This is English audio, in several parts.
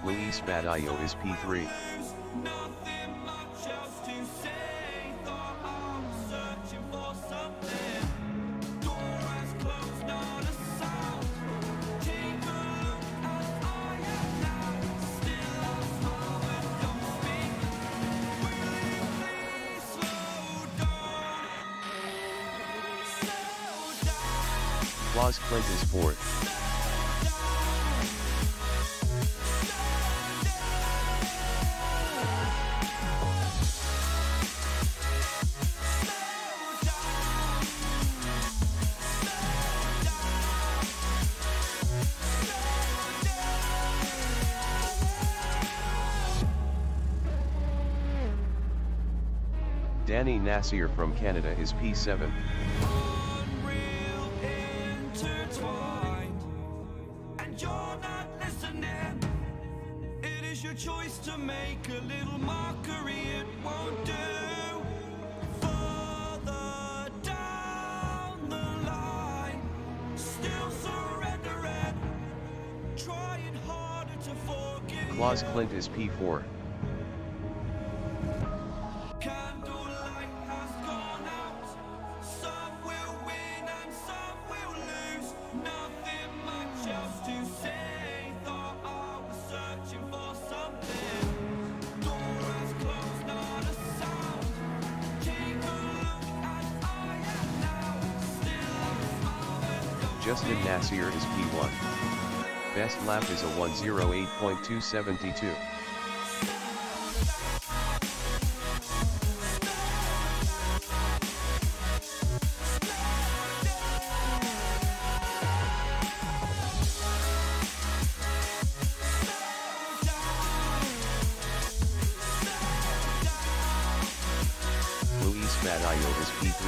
Luis Badillo is P3. Claus Klint is 4th. Danny Nasseir from Canada is P7. Choice to make a little mockery, it won't do. Further down the line, still surrendering, trying harder to forgive. Claus Klint is P4. Candlelight has gone out. Some will win and some will lose. Nothing much else to say. Thought I was searching for something. Door has closed, not a sound. Take a look as I am now. Still I smile and don't. Justin Nasseir is P1. Best lap is a 1:08.272. Luis Badillo is P3.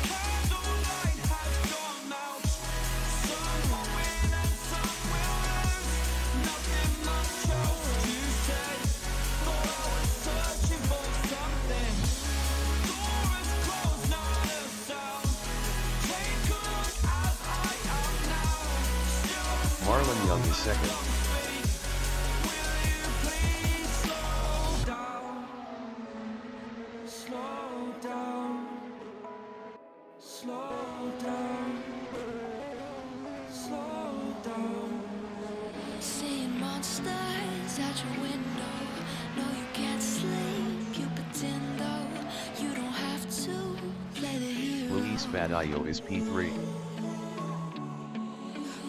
Candlelight has gone out. Some will win and some will lose. Nothing much else to say. Thought I was searching for something. Door is closed, not a sound. Take a look as I am now. Still Marlon Young is 2nd. will you please slow down? Slow down. Slow down. Slow down. Seeing monsters out your window. No, you can't sleep, you pretend though. You don't have to play the hero. Luis Badillo is P3.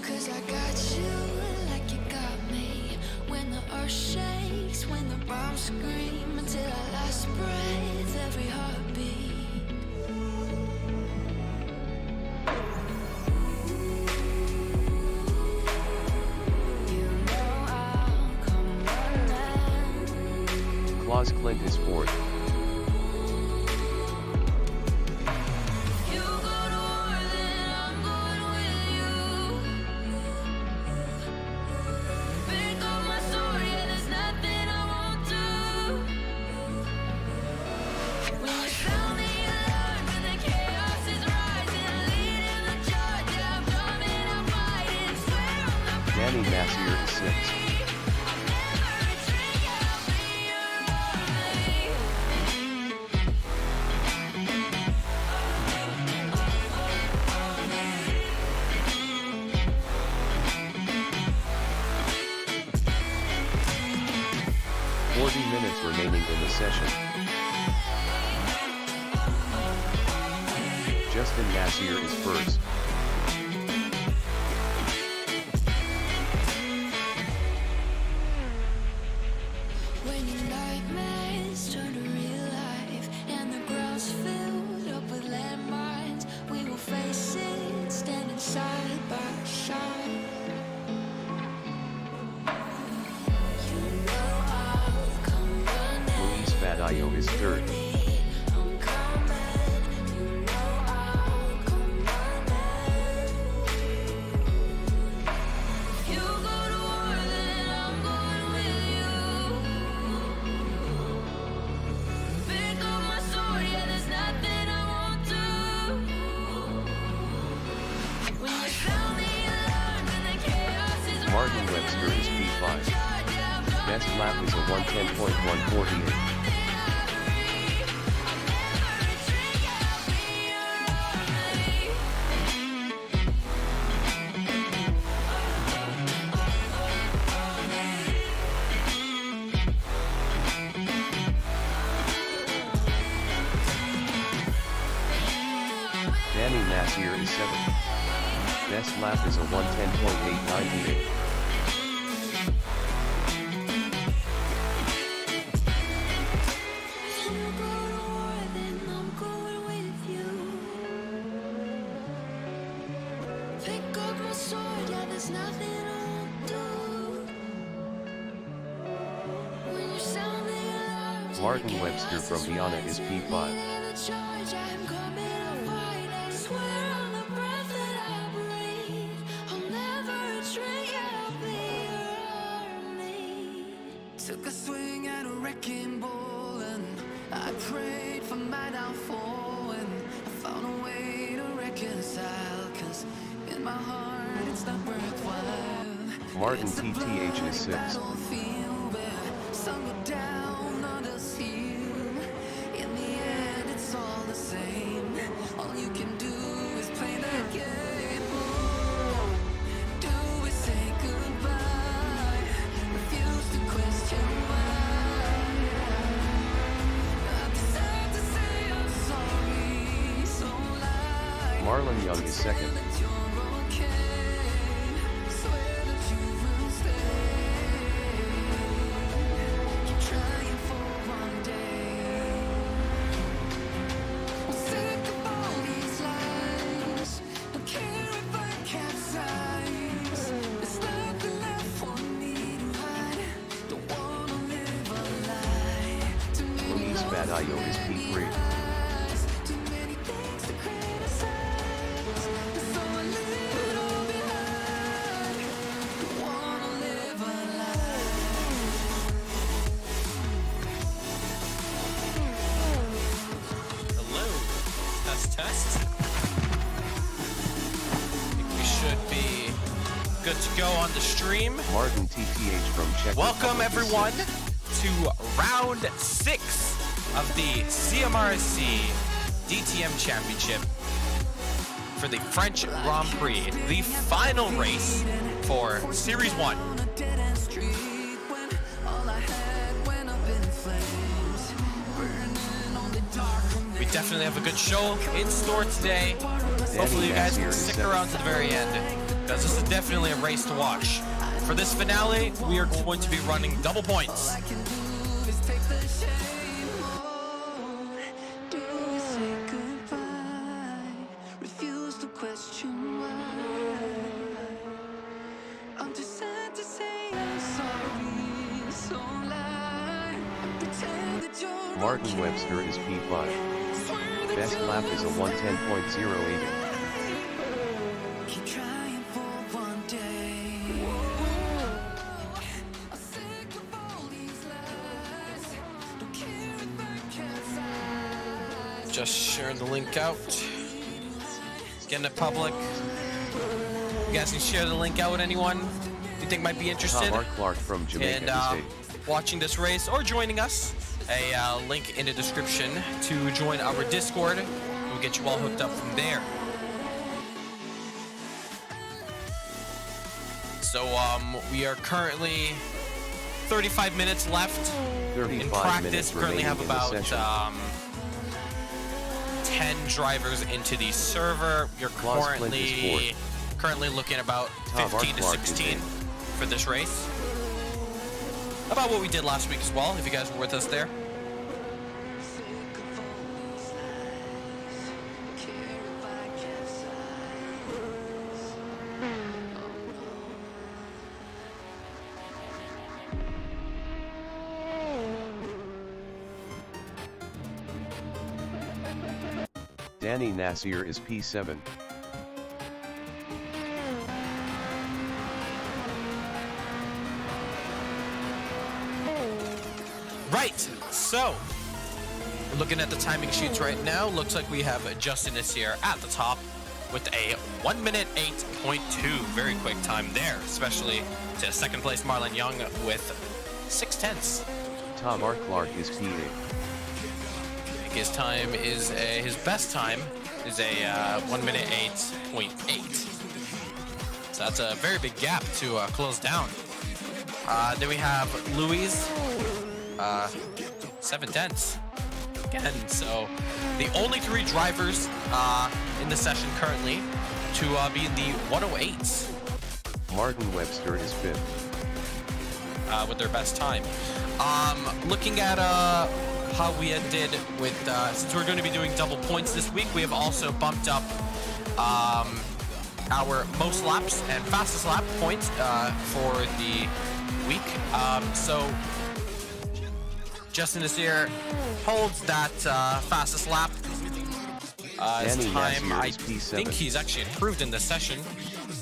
Cause I got you like you got me. When the earth shakes, when the bombs scream. Until our last breath, every heartbeat. You know I'll come running. Claus Klint is 4th. You go to war, then I'm going with you. Pick up my sword, yeah, there's nothing I won't do. When you sound the alarm and the chaos is rising, leading the charge, yeah, I'm coming, I'm fighting. Swear on the Danny Nasseir is 6th. I'll never retreat, yeah, I'll be your army. 40 minutes remaining in the session. Justin Nasseir is 1st. When your nightmares turn to real life and the ground's filled up with landmines, we will face it standing side by side. You know I'll come running. Luis Badillo is 3rd. I'm coming. You know I'll come running. You go to war, then I'm going with you. Pick up my sword, yeah, there's nothing I won't do. When you sound the alarm and the chaos Martin Webster is P5. Best lap is a 110.148. Nasseir is 7th. Best lap is a 110.898. Martin Webster from Viana is P5. Took a swing at a wrecking ball and I prayed for my downfall and I found a way to reconcile, cause in my heart it's not worthwhile. Martin TTH is 6th. Sun go down on us here. In the end it's all the same. All you can do is play the game. Do we say goodbye? Refuse to question why. I deserve to say I'm sorry, so lie. Marlon Younge is 2nd. That you're okay. Swear that you will stay. Keep trying for one day. I'm sick of all these lies. Don't care if I capsize. There's nothing left for me to hide. Don't wanna live a lie. Too many Luis lows, Badayo is too many P3. highs, too many things to criticize. There's so little behind. Don't wanna live a lie. Hello. Test. I think we should be good to go on the stream. Martin TTH from Czech Welcome Republic is everyone 6th. to round 6 of the CMRC DTM Championship for the French Grand Prix, the final race for Series 1. On a dead-end street when all I had went up in flames, burning on the dark. We definitely have a good show in store today. Hopefully you guys can stick around to the very end, because this is definitely a race to watch. For this finale, we are going to be running double points. I can do is take the shame home. Do we say goodbye? Refuse to question why. I'm too sad to say I'm sorry, so lie. Pretend that you're Martin okay. Webster is P5. Swear that Best you'll lap is a 110.080. keep trying for one day. I'm sick of all these lies. Don't care if I capsize. Just sharing the link out. Getting it public. You guys can share the link out with anyone you think might be interested Mark Clark from Jamaica in is 8th. watching this race or joining us. A link in the description to join our Discord. We'll get you all hooked up from there. So we are currently 35 minutes left. 35 In practice, minutes currently have remaining in the about session. 10 drivers into the server. You're Claus, Klint is currently looking about Tom 15 to Clark is 16 in. for this race. About what we did last week as well, if you guys were with us there. Sick of all these lies. Care if I capsize. Danny Nasseir is P7. Right, so we're looking at the timing sheets right now. Looks like we have Justin Nasseir at the top with a 1 minute 8.2. Very quick time there, especially to second place Marlon Young with 6/10. Tom Clark is P8. His time is his best time is a 1 minute 8.8. So that's a very big gap to close down. Then we have Louise, 7/10 again. So the only 3 drivers in the session currently to be in the 108s. Martin Webster is 5th. With their best time. Looking at how we did with, since we're going to be doing double points this week, we have also bumped up our most laps and fastest lap points for the week. So Justin Nasseir holds that fastest lap. His time, I think he's actually improved in this session.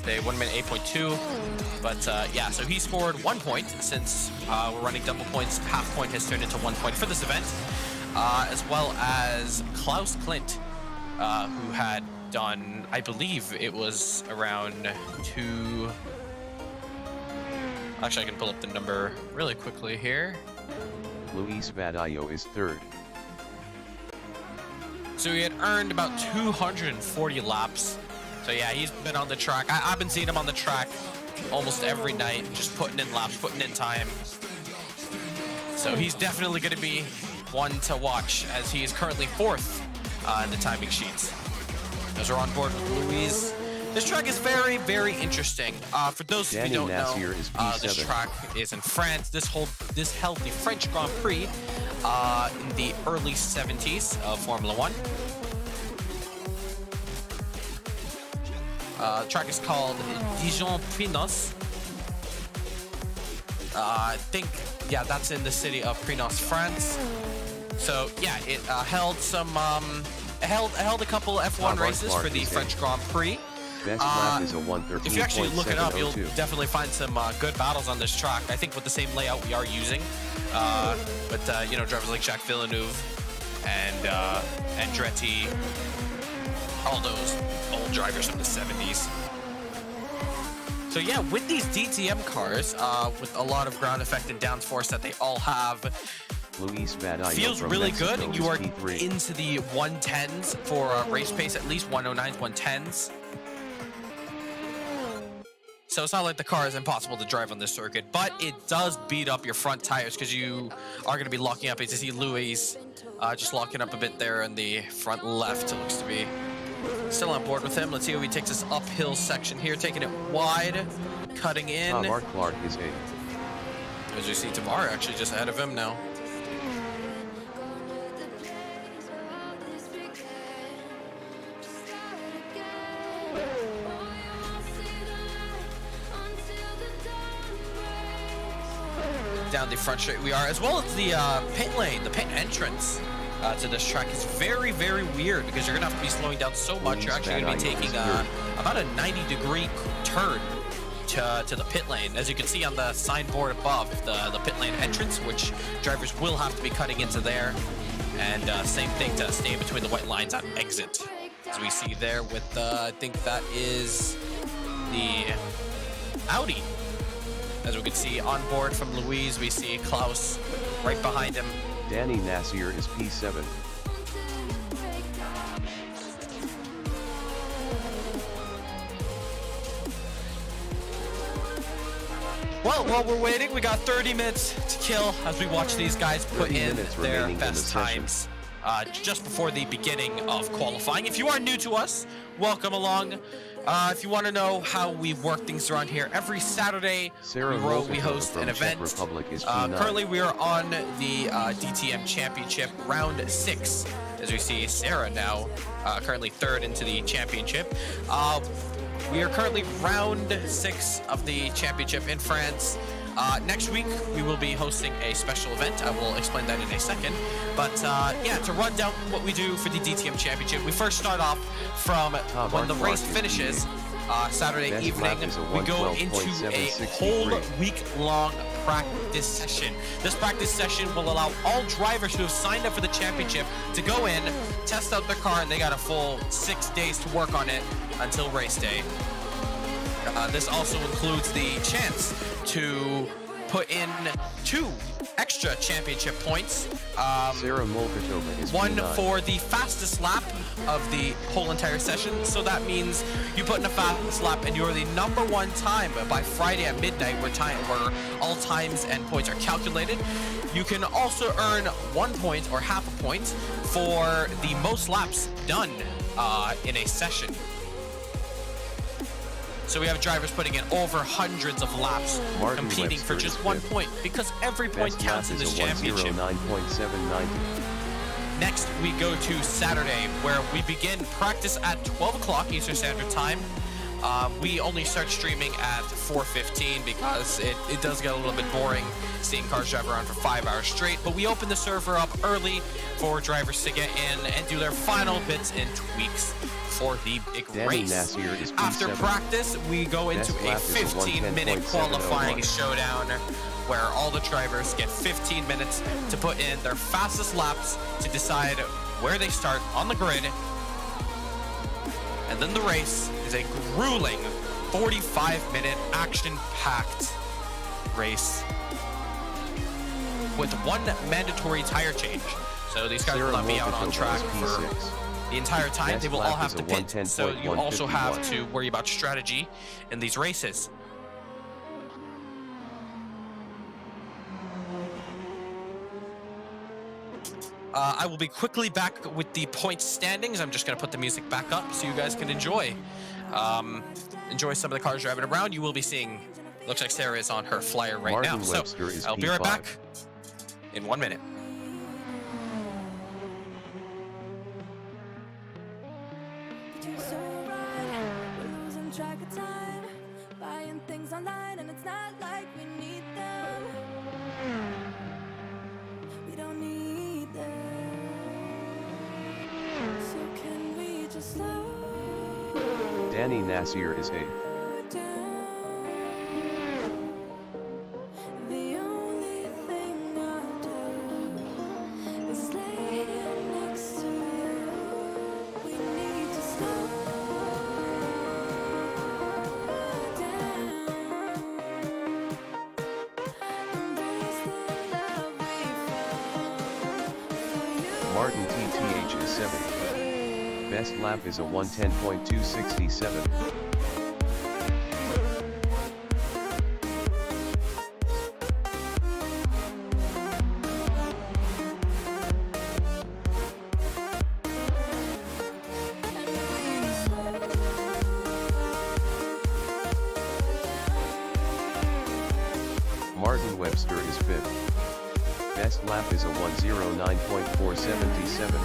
They 1 minute 8.2. But yeah, so he scored 1 point since we're running double points. Half point has turned into 1 point for this event, as well as Klaus Klint, who had done, I believe it was around 2. Actually, I can pull up the number really quickly here. Luis Vadillo is 3rd. So he had earned about 240 laps. So yeah, he's been on the track. I've been seeing him on the track almost every night, just putting in laps, putting in time. So he's definitely going to be one to watch, as he is currently 4th in the timing sheets. As we're on board with Louise. This track is very, very interesting. For those of you who don't know, this track is in France. This held the French Grand Prix in the early 70s of Formula 1. The track is called Diljon-Prenois. I think, yeah, that's in the city of Prenois, France. So yeah, it held some, held a couple F1 races for the French Grand Prix. Best lap is a 1:13.702. If you actually look it up, you'll definitely find some good battles on this track. I think with the same layout we are using, but you know, drivers like Jacques Villeneuve and Andretti, all those old drivers from the 70s. So yeah, with these DTM cars, with a lot of ground effect and downforce that they all have, Luis Vadillo feels really good. You are into the 110s for race pace, at least 109s, 110s. So it's not like the car is impossible to drive on this circuit, but it does beat up your front tires because you are going to be locking up. As you see Louis just locking up a bit there in the front left. It looks to be still on board with him. Let's see how he takes this uphill section here, taking it wide, cutting in. Tom Clark is 8th. As you see, Tamar actually just ahead of him now. Down the front straight we are, as well as the pit lane, the pit entrance to this track is very, very weird because you're gonna have to be slowing down so much. You're actually gonna be taking about a 90-degree turn to the pit lane, as you can see on the signboard above, the pit lane entrance, which drivers will have to be cutting into there, and same thing to stay in between the white lines on exit, as we see there with I think that is the Audi. As we can see on board from Louise, we see Klaus right behind him. Danny Nasseir is P7. Well, while we're waiting, we got 30 minutes to kill as we watch these guys put in their best times just before the beginning of qualifying. If you are new to us, welcome along. If you want to know how we work things around here, every Saturday we host an event. Currently we are on the DTM Championship Round 6. As we see Sára now currently 3rd into the championship. We are currently Round 6 of the championship in France. Next week, we will be hosting a special event. I will explain that in a second. But yeah, to run down what we do for the DTM Championship, we first start off from when the race finishes. Saturday Best evening, lap is a we go into a 1:12.763. whole week-long practice session. This practice session will allow all drivers who have signed up for the championship to go in, test out their car, and they got a full 6 days to work on it until race day. This also includes the chance to put in 2 extra championship points. Sára Mühlfeitová is One P9. for the fastest lap of the whole entire session. So that means you put in a fastest lap and you're the #1 time by Friday at midnight, where all times and points are calculated. You can also earn 1 point or half a point for the most laps done in a session. So we have drivers putting in over hundreds of laps, Martin competing for Webster just is 1 fifth. point, because every point Best lap counts in is this a championship. 1:09.790. Next, we go to Saturday, where we begin practice at 12 o'clock Eastern Standard Time. We only start streaming at 4:15 because it does get a little bit boring seeing cars drive around for 5 hours straight. But we open the server up early for drivers to get in and do their final bits and tweaks for the big race. Nasseir is After P7. practice, we go into Best a lap is a 15-minute 1:10.701. qualifying showdown where all the drivers get 15 minutes to put in their fastest laps to decide where they start on the grid. And then the race is a grueling 45-minute action-packed race with 1 mandatory tire change. So these guys will not be out on track for the entire time. Best They will all lap have is to a pit. So you also have 1:10.151. to worry about strategy in these races. I will be quickly back with the point standings. I'm just going to put the music back up so you guys can enjoy some of the cars driving around. You will be seeing, looks like Sára is on her flyer right Martin now. So Webster is I'll be right P5. back in 1 minute. So right, we're losing track of time, buying things online, and it's not like we need them. We don't need them. So can we just slow Nasseir is 8th. down? The only thing I do is lay here next to you. We need to slow down. Embrace the love we found for you. Martin TTH is 7th. Best lap is a 1:10.267. Martin Webster is 5th. Best lap is a 1:09.477.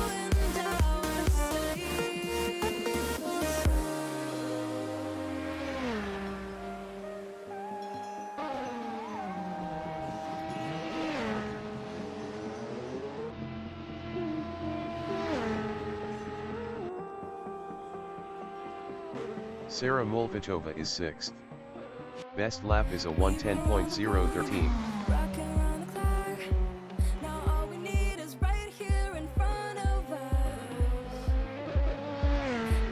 Sára Mühlfeitová is 6th. Best lap is a 1:10.013. Rocking around the clock. Now all we need is right here in front of us.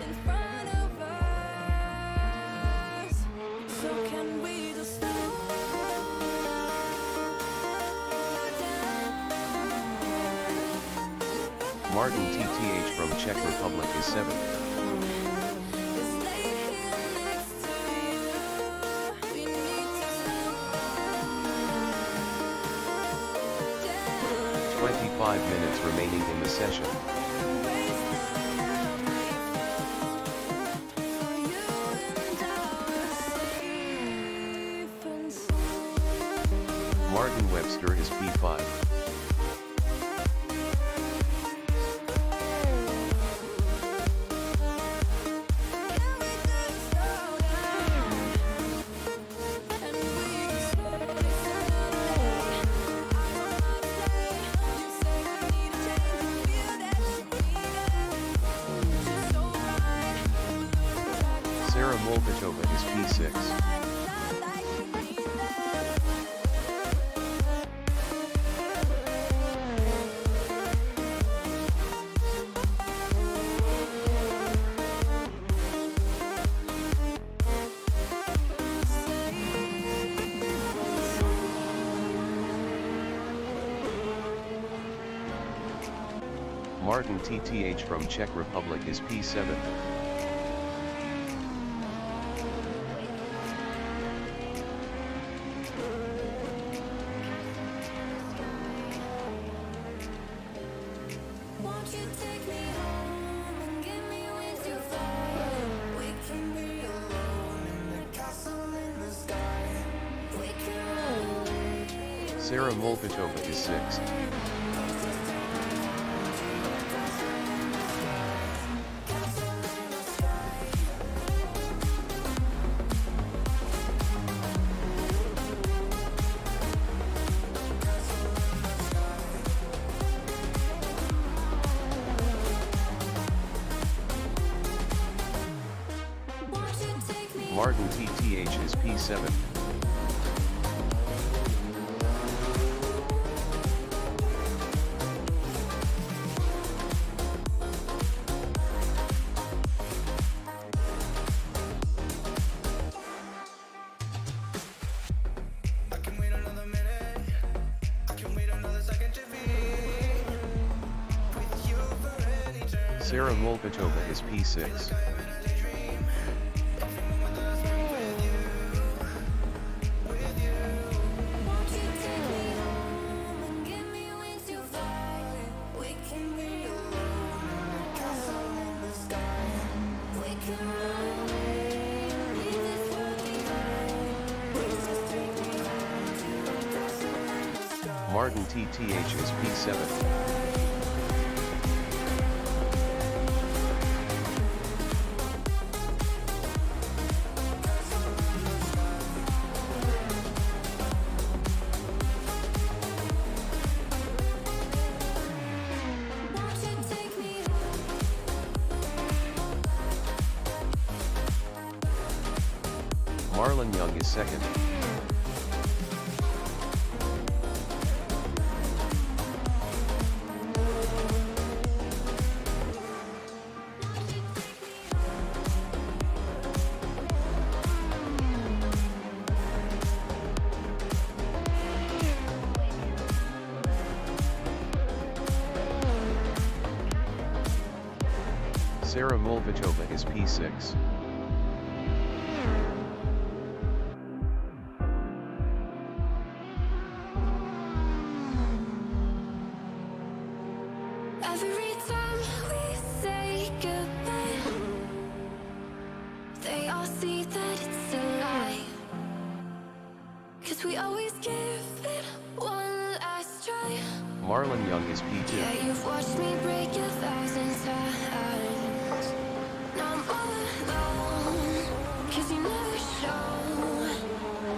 In front of us. So can we just slow down? Martin TTH from Czech Republic is 7th. Just lay here next to you. We need to slow down. 25 minutes remaining in the session. Embrace the love we found for you and us, safe and sound. Martin Webster is P5. Can we just slow down? And we just slow down. I don't wanna stay. You say I need a change. I feel that you need it. Just so right. We're losing track of time. Sára Mühlfeitová is P6. Martin TTH from Czech Republic is P7. Won't you take me home and give me wings to fly? We can be alone in the castle in the sky. We can run away. Sára Mühlfeitová is 6th. Won't you take me Martin TTH is P7. I can wait another minute. I can wait another second to be with you for any turn. Sára Mühlfeitová is P6. Won't you take me home and give me wings to fly? We can be alone in the castle in the sky. We can run away, leave this world behind. Please just take me home to the castle in the sky. Martin TTH is P7. Won't you take me Marlon Young is 2nd. Sára Mühlfeitová is P6. Every time we say goodbye, they all see that it's a lie. 'Cause we always give it one last try. Marlon Young is P2. Yeah, you've watched me break 1,000 times. Now I'm all alone, 'cause you never show.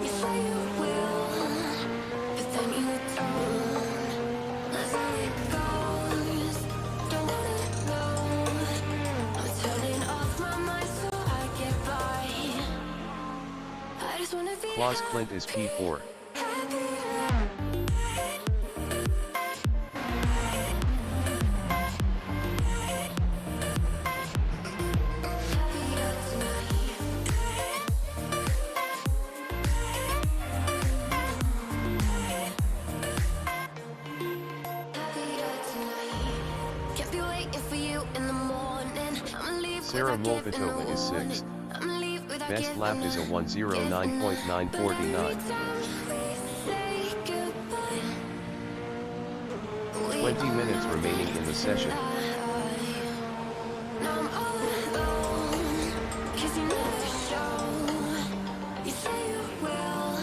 You say you will, but then you don't. That's how it goes. Don't wanna know. I'm turning off my mind so I get by. I just wanna be Claus Klint is P4. happy. Can't be waiting for you in the morning. I'ma leave Sára without giving a Mühlfeitová is 6th. warning. I'ma leave without Best giving lap is a 109.949. 20 minutes remaining in the session. Now I'm all alone, 'cause you never show. You say you will,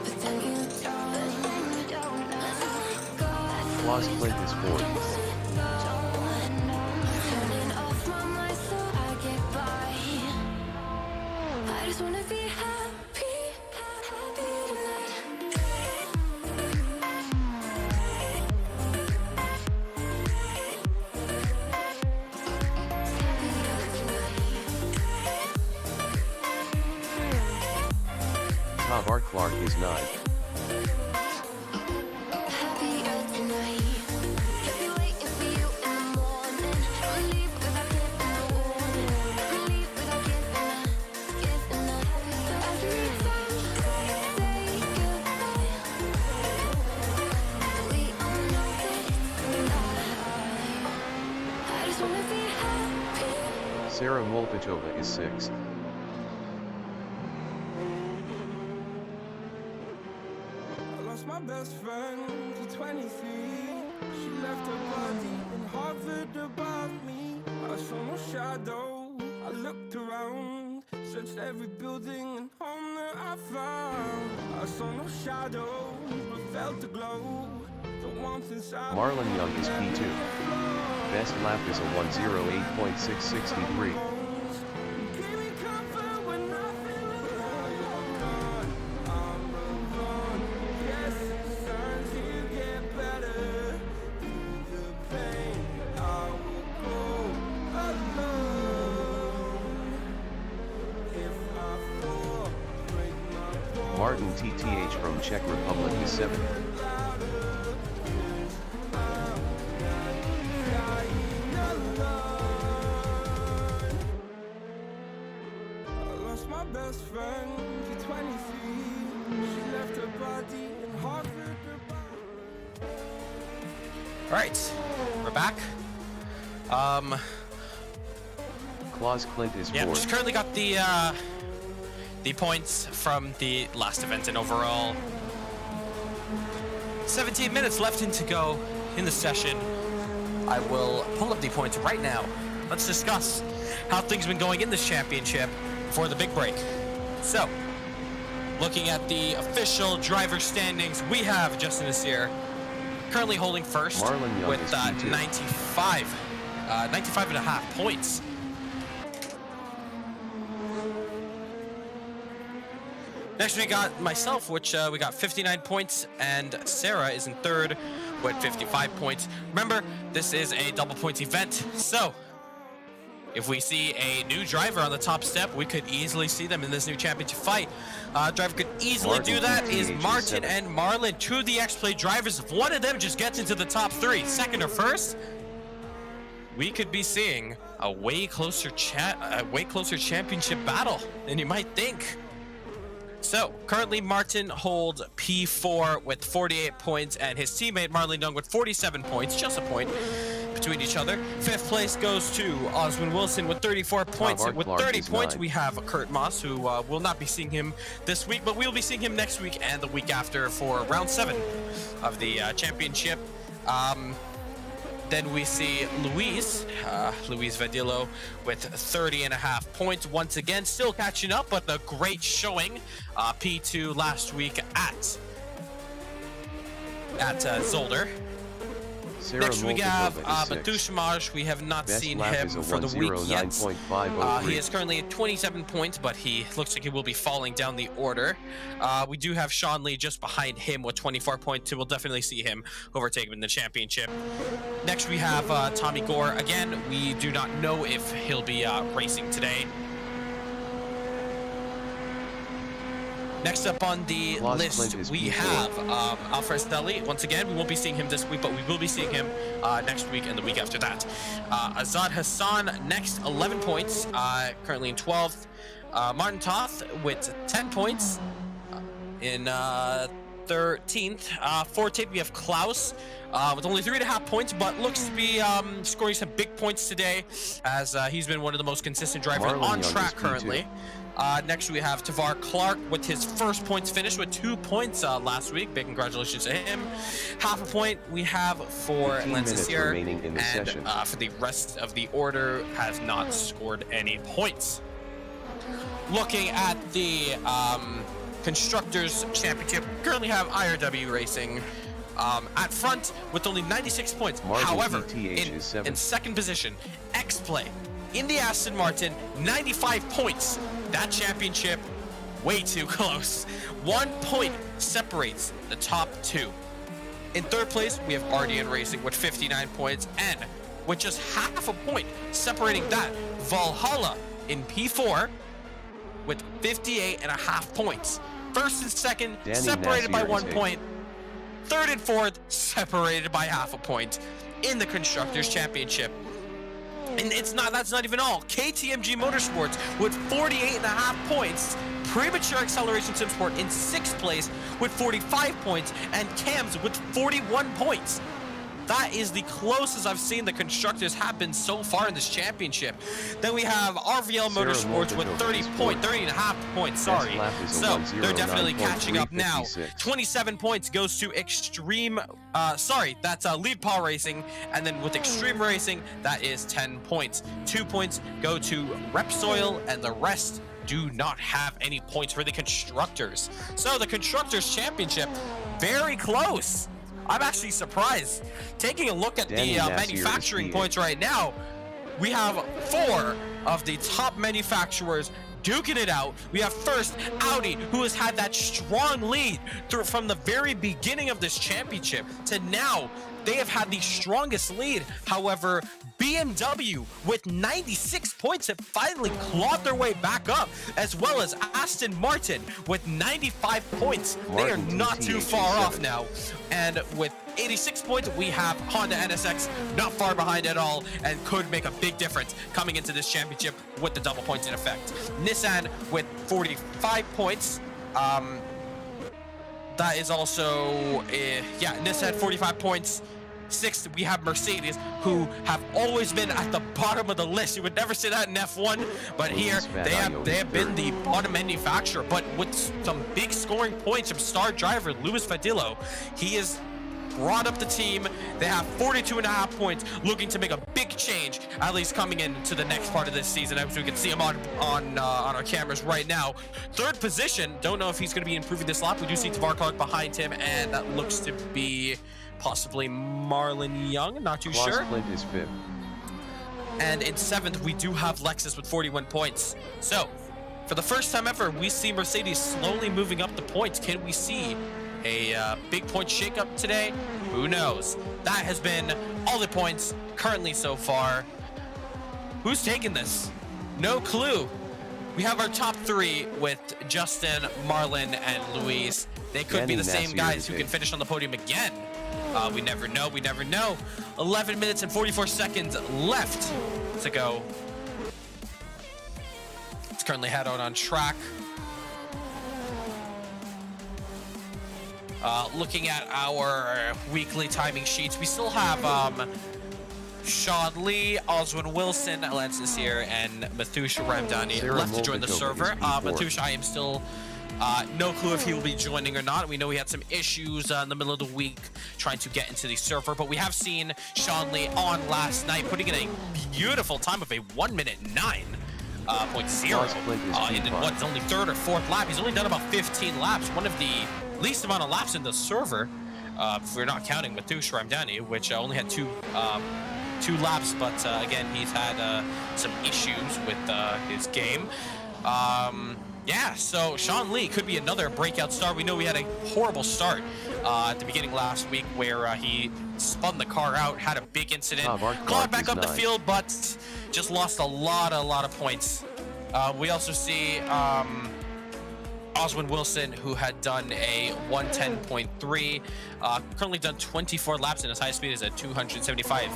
but then you don't. That's how it goes. Claus Klint is 4th. Turning off my mind so I get by. I just wanna be happy, happy tonight. Tavar Clark is 9. Happier tonight. Kept me waiting for you in the morning. I'ma leave without giving a warning. I'ma leave without giving a. So every time we say goodbye, we all know that it's a lie. I just wanna be happy. Sára Mühlfeitová is 6. I lost my best friend to 23. She left her body in Harvard above me. I saw no shadow. I looked around, searched every building and home that I found. I saw no shadow, but felt the glow. The warmth inside. Marlon Young is P2. Best lap is a 1:08.663. Give me comfort when nothing was gone. I'll move on. Yes, it's time to get better. Through the pain, I will go alone. If I fall, break my bones. Martin TTH from Czech Republic is 7. My best friend to 23. She left her body in Harvard. All right, we're back. Claus Klint is 4. Yeah, just currently got the points from the last event, and overall 17 minutes left in to go in the session. I will pull up the points right now. Let's discuss how things have been going in this championship for the big break. So, looking at the official driver standings, we have Justin Nasseir currently holding first Marlon Young with is P2. 95 and a half points. Next we got myself, which we got 59 points, and Sára is in third with 55 points. Remember, this is a double points event, so if we see a new driver on the top step, we could easily see them in this new championship fight. Driver could easily Martin do that TTH is is Martin 7. and Marlon, two of the XPlay drivers. If one of them just gets into the top 3, second or first, we could be seeing a way closer championship battle than you might think. So, currently Martin holds P4 with 48 points, and his teammate Marlon Young with 47 points, just a point between each other. Fifth place goes to Osman Wilson with 34 points. And with Clark 30 is points, 9. we have Kurt Moss, who will not be seeing him this week, but we'll be seeing him next week and the week after for round 7 of the championship. Then we see Luis Vadillo with 30 and a half points. Once again, still catching up, but a great showing. P2 last week at Zolder. Sára Next we have Mühlfeitová is 6. Batushmaj. We have not Best seen lap him is a for the week yet. 1:09.503. He is currently at 27 points, but he looks like he will be falling down the order. We do have Sean Lee just behind him with 24 points. We'll definitely see him overtake him in the championship. Next we have Tommi Gore. Again, we do not know if he'll be racing today. Next up on the Claus list, Klint is we P4. have Alfred Stelli. Once again, we won't be seeing him this week, but we will be seeing him next week and the week after that. Azad Hassan, next, 11 points, currently in 12th. Martin Toth with 10 points in 13th. 14th, we have Claus with only 3.5 points, but looks to be scoring some big points today, as he's been one of the most consistent drivers Marlon on Young track is P2. currently. Next, we have Tavar Clark with his first points finish with 2 points last week. Big congratulations to him. Half a point we have for 15 minutes Nasseir, remaining in the and session. for the rest of the order has not scored any points. Looking at the Constructors Championship, currently have IRW Racing at front with only 96 points. Martin However, TTH is 7. in second position, XPlay in the Aston Martin, 95 points. That championship, way too close. 1 point separates the top 2. In third place, we have Artito Racing with 59 points, and with just half a point separating that, VALHALA in P4 with 58.5 points. First and second, Danny separated by Nasseir 1 is point. Third and fourth, separated by half a point in the Constructors' Championship. And that's not even all. KTMG Motorsports with 48.5 points. Premature Acceleration Sim Sport in 6th place with 45 points. And Cams with 41 points. That is the closest I've seen the Constructors have been so far in this championship. Then we have RVL Motorsports with 30.5 points, sorry. So they're definitely catching up now. 27 points goes to Extreme, that's Lead Paul Racing. And then with Extreme Racing, that is 10 points. 2 points go to Repsoil, and the rest do not have any points for the Constructors. So the Constructors Championship, very close. I'm actually surprised. Taking a look at the manufacturing points right now, we have 4 of the top manufacturers duking it out. We have first Audi, who has had that strong lead from the very beginning of this championship to now. They have had the strongest lead. However, BMW with 96 points have finally clawed their way back up, as well as Aston Martin with 95 points. They are not too far off now. And with 86 points, we have Honda NSX not far behind at all, and could make a big difference coming into this championship with the double points in effect. Nissan with 45 points. That is also, Nissan 45 points. 6th, we have Mercedes, who have always been at the bottom of the list. You would never say that in F1, but here they have been the bottom manufacturer, but with some big scoring points from star driver Mühlfeitová. He is brought up the team. They have 42.5 points, looking to make a big change, at least coming into the next part of this season, as we can see him on our cameras right now. 3rd position, don't know if he's going to be improving this lap. We do see Tavar Clark behind him, and that looks to be possibly Marlon Young, not too sure. Klint is 5th. And in 7th, we do have Lexus with 41 points. So, for the first time ever, we see Mercedes slowly moving up the points. Can we see a big point shakeup today? Who knows? That has been all the points currently so far. Who's taking this? No clue. We have our top 3 with Justin, Marlon, and Luis. They could be the same guys who can finish on the podium again. We never know. We never know. 11 minutes and 44 seconds left to go. It's currently head out on track. Looking at our weekly timing sheets, we still have Sean Lee, Oswin Wilson, Lance Nasseir, and Mathush Ramdani left to join the server. Mathush, I am still no clue if he will be joining or not. We know he had some issues in the middle of the week trying to get into the server, but we have seen Sean Lee on last night, putting in a beautiful time of a 1 minute 9.0 in what's only 3rd or 4th lap. He's only done about 15 laps, one of the least amount of laps in the server, if we're not counting Mathush Ramdani, which only had 2 laps, but again, he's had some issues with his game. Yeah, so Sean Lee could be another breakout star. We know we had a horrible start at the beginning last week where he spun the car out, had a big incident, clawed back up the field, but just lost a lot of points. We also see Oswin Wilson, who had done a 110.3, currently done 24 laps, and his highest speed is at 275.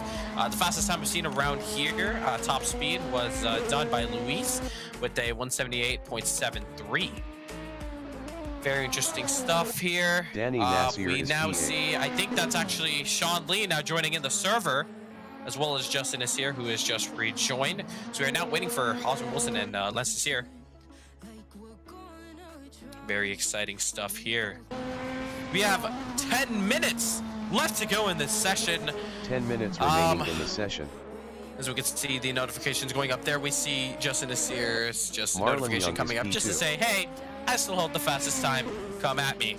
The fastest time we've seen around here, top speed, was done by Luis with a 178.73. Very interesting stuff here. Danny Nasseir we now see, I think that's actually Sean Lee now joining in the server, as well as Justin Nasseir, who has just rejoined. So we are now waiting for Oswin Wilson and Lance Nasseir. Very exciting stuff here. We have 10 minutes left to go in this session. 10 minutes remaining in the session. As we can see the notifications going up there, we see Justin Nasseir's just Marlon notification Young coming up just to say, hey, I still hold the fastest time. Come at me.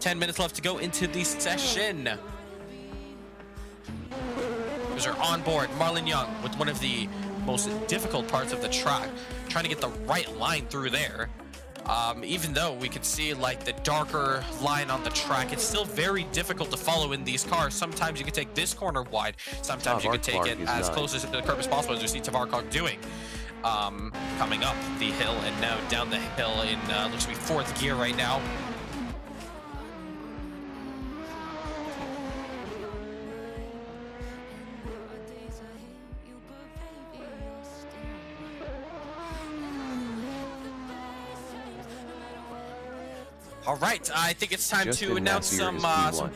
10 minutes left to go into the session. Those are on board. Marlon Young with one of the most difficult parts of the track, trying to get the right line through there. Even though we could see like the darker line on the track, it's still very difficult to follow in these cars. Sometimes you can take this corner wide, sometimes you can take it as close to the curb as possible, as you see Tavar Clark doing. coming up the hill and now down the hill in looks to be 4th gear right now. All right, I think it's time to announce some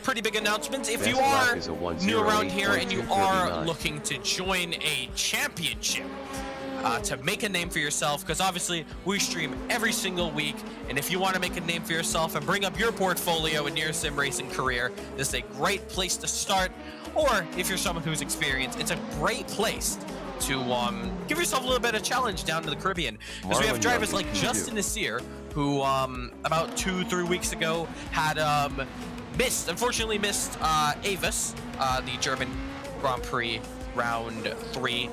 pretty big announcements. If you are new around here and you are looking to join a championship, to make a name for yourself, because obviously we stream every single week, and if you want to make a name for yourself and bring up your portfolio in your sim racing career, this is a great place to start. Or if you're someone who's experienced, it's a great place to give yourself a little bit of challenge down to the Caribbean, because we have drivers like Justin Nasseir, who about 2-3 weeks ago had unfortunately missed Avus, the German Grand Prix round 3,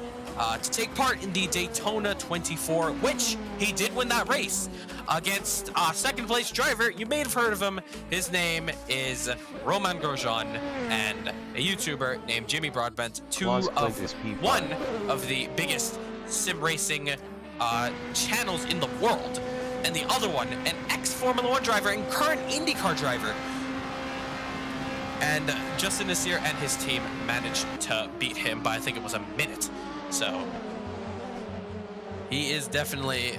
to take part in the Daytona 24, which he did win that race against second place driver. You may have heard of him. His name is Roman Grosjean, and a YouTuber named Jimmy Broadbent, one of the biggest sim racing channels in the world, and the other one, an ex-Formula 1 driver and current IndyCar driver. And Justin Nasseir and his team managed to beat him by, I think it was a minute. So he is definitely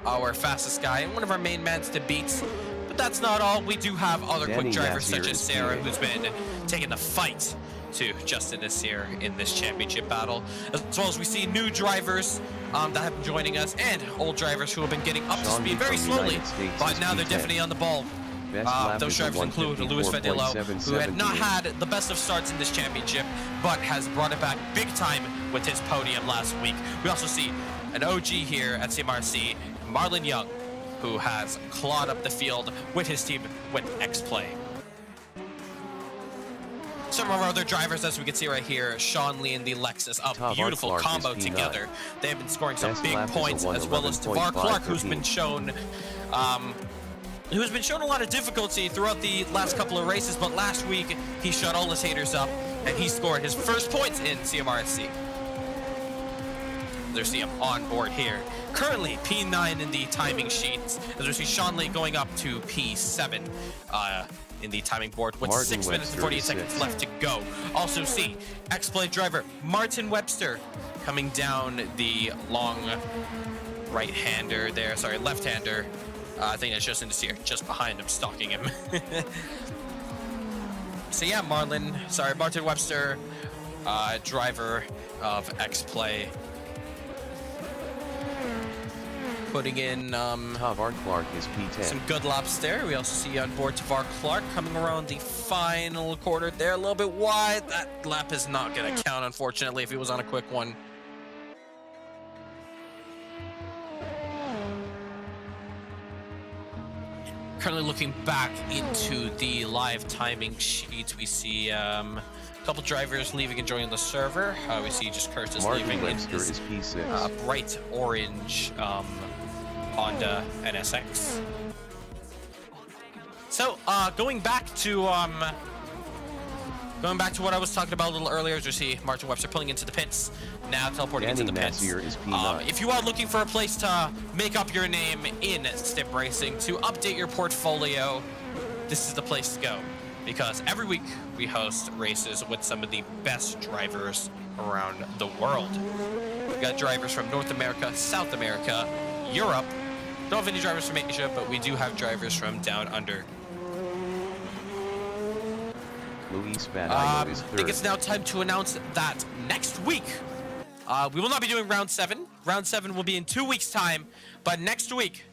our fastest guy and one of our main mans to beat. But that's not all. We do have other quick drivers such as Sára, who's been taking the fight to Justin Nasseir in this championship battle, as well as we see new drivers that have been joining us, and old drivers who have been getting up to speed very slowly, but now they're definitely on the ball. Those drivers include Mühlfeitová, who had not had the best of starts in this championship, but has brought it back big time with his podium last week. We also see an OG here at CMRC, Marlon Younge, who has clawed up the field with his team with XPlay. Some of our other drivers, as we can see right here, Sean Lee and the Lexus, a beautiful combo together. They have been scoring some big points, as well as Tavar Clark, who's been shown a lot of difficulty throughout the last couple of races, but last week he shut all his haters up and he scored his first points in CMRSC. There's him on board here. Currently P9 in the timing sheets, as we see Sean Lee going up to P7 in the timing board with 6 minutes and 48 seconds left to go. Also see XPlay driver Martin Webster coming down the long right-hander there, sorry, left-hander. I think that's just in the seat, just behind him, stalking him. So yeah, Martin Webster, driver of XPlay, putting in Tavar Clark is P10. Some good laps there. We also see on board Tavar Clark coming around the final quarter there, a little bit wide. That lap is not going to count, unfortunately, if he was on a quick one. Currently looking back into the live timing sheets, we see a couple drivers leaving and joining the server. We see just Curtis leaving in his bright orange Honda NSX. So going back to what I was talking about a little earlier, as we see Martin Webster pulling into the pits, now teleporting into the pits. If you are looking for a place to make up your name in sim racing, to update your portfolio, this is the place to go. Because every week we host races with some of the best drivers around the world. We've got drivers from North America, South America, Europe. Don't have any drivers from Asia, but we do have drivers from down under. I think it's now time to announce that next week we will not be doing round 7. Round 7 will be in 2 weeks' time, but next week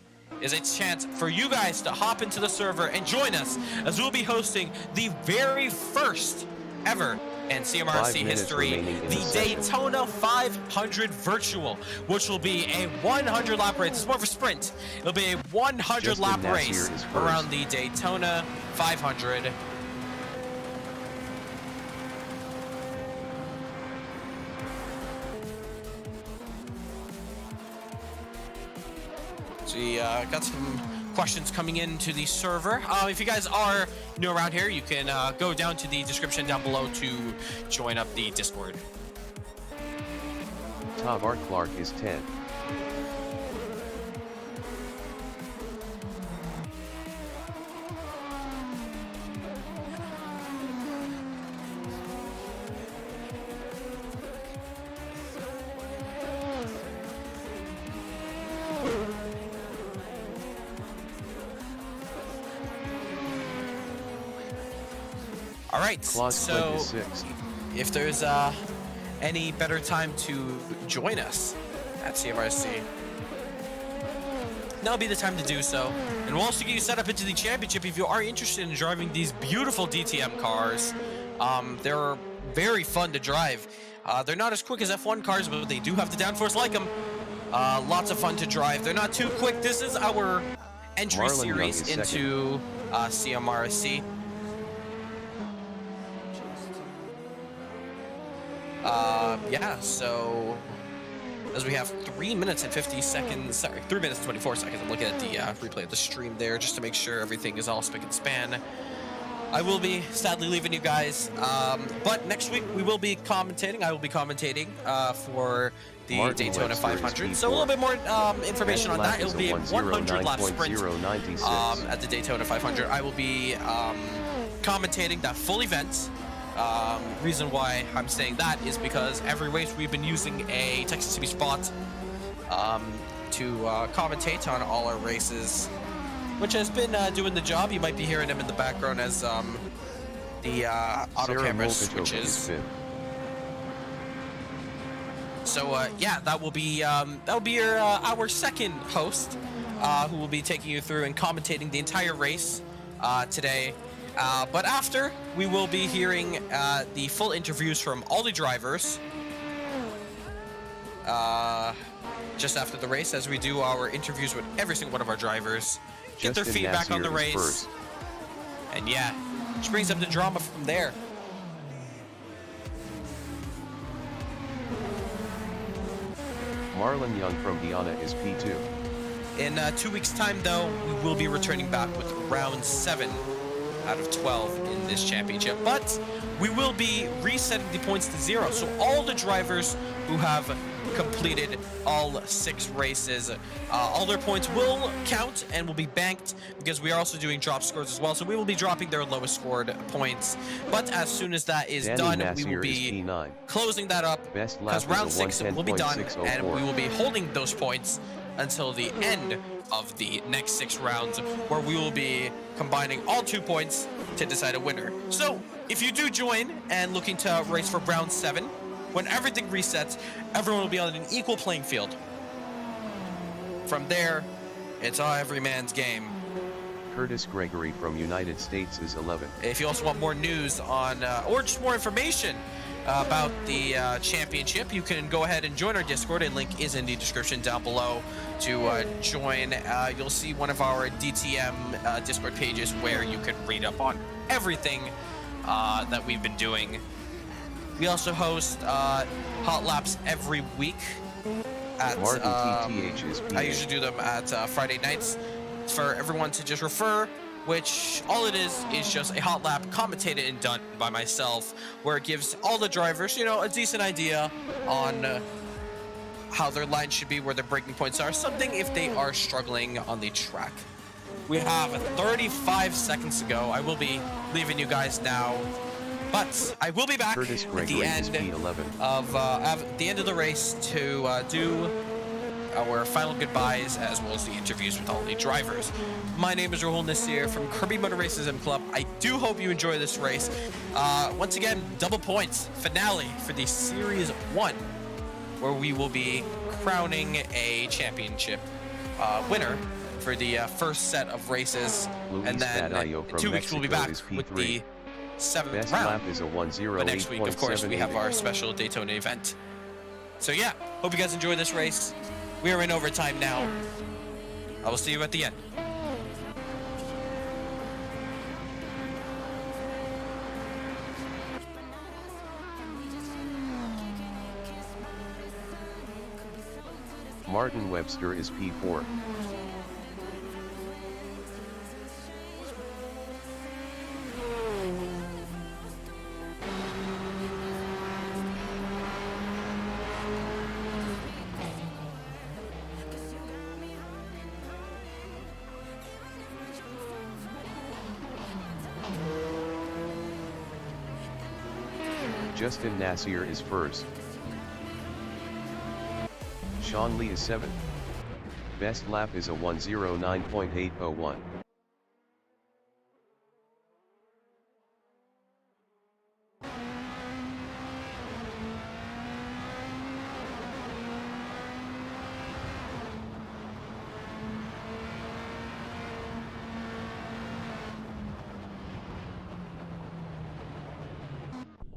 is a chance for you guys to hop into the server and join us, as we'll be hosting the very first ever in CMRC history, the Daytona 500 Virtual, which will be a 100 lap race. It's more of a sprint. It'll be a 100 lap race around the Daytona 500. So we got some questions coming into the server. If you guys are new around here, you can go down to the description down below to join up the Discord. Tavar Clark is 10. All right, Claus so Klint is 6th. if there's any better time to join us at CMRC, now will be the time to do so. And we'll also get you set up into the championship if you are interested in driving these beautiful DTM cars. They're very fun to drive. They're not as quick as F1 cars, but they do have the downforce like them. Lots of fun to drive. They're not too quick. This is our entry Marlon series Young is into CMRC. Yeah, so as we have 3 minutes and 50 seconds, sorry, 3 minutes and 24 seconds. I'm looking at the replay of the stream there just to make sure everything is all spick and span. I will be sadly leaving you guys, but next week we will be commentating. I will be commentating for the Martin Daytona Webster is 500. So a P4. little bit more information on that. Lap is It'll be a 100 lap sprint 109.096. at the Daytona 500. I will be commentating that full event. Reason why I'm saying that is because every race we've been using a Texas TV spot to commentate on all our races, which has been doing the job. You might be hearing them in the background as the auto Sára camera Mühlfeitová switches. is 5th. So yeah, that will be our second host, who will be taking you through and commentating the entire race today. But after, we will be hearing the full interviews from all the drivers just after the race, as we do our interviews with every single one of our drivers, get their Justin feedback on Nasseir the is race, first. and yeah, which brings up the drama from there. Marlon Young from Guyana is P2. In 2 weeks' time, though, we will be returning back with round 7 out of 12 in this championship. But we will be resetting the points to 0. So all the drivers who have completed all 6 races, all their points will count and will be banked, because we are also doing drop scores as well. So we will be dropping their lowest scored points. But as soon as that is Danny done, we Nasseir will is be P9. closing that up, Best lap because is round a 6 will be done, and 110.604. we will be holding those points until the end of the next 6 rounds, where we will be combining all 2 points to decide a winner. So if you do join and looking to race for round 7, when everything resets, everyone will be on an equal playing field. From there, it's all every man's game. Curtis Gregory from United States is 11. If you also want more news on, or just more information about the championship, you can go ahead and join our Discord. A link is in the description down below to join. You'll see one of our DTM Discord pages where you can read up on everything that we've been doing. We also host hot laps every week at Martin TTH is I P8. usually do them at Friday nights for everyone to just refer, which all it is just a hot lap commentated and done by myself, where it gives all the drivers, you know, a decent idea on how their line should be, where their braking points are, something if they are struggling on the track. We have 35 seconds to go. I will be leaving you guys now, but I will be back Curtis at Gregory the is end P11. of the end of the race to do our final goodbyes, as well as the interviews with all the drivers. My name is Rahul Nasseir from Kirby Motor Racism Club. I do hope you enjoy this race. Once again, double points finale for the Series 1, where we will be crowning a championship winner for the first set of races. Luis And then Badillo in from 2 weeks we'll be Mexico back is with P3. the 7th Best round. lap is a But next week, of course, we have 108.78. our special Daytona event. So yeah, hope you guys enjoy this race. We are in overtime now. I will see you at the end. Martin Webster is P4. Justin Nasseir is first. Sean Lee is 7th. Best lap is a 109.801.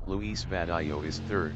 Luis Vadillo is third.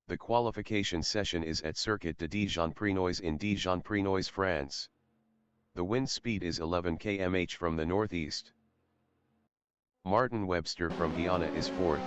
The qualification session is at Circuit de Diljon-Prenois in Diljon-Prenois, France. The wind speed is 11 km/h from the northeast. Martin Webster from Guyana is fourth.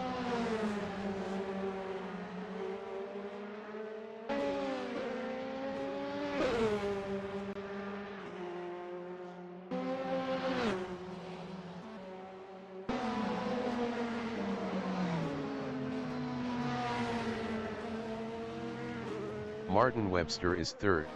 Martin Webster is third.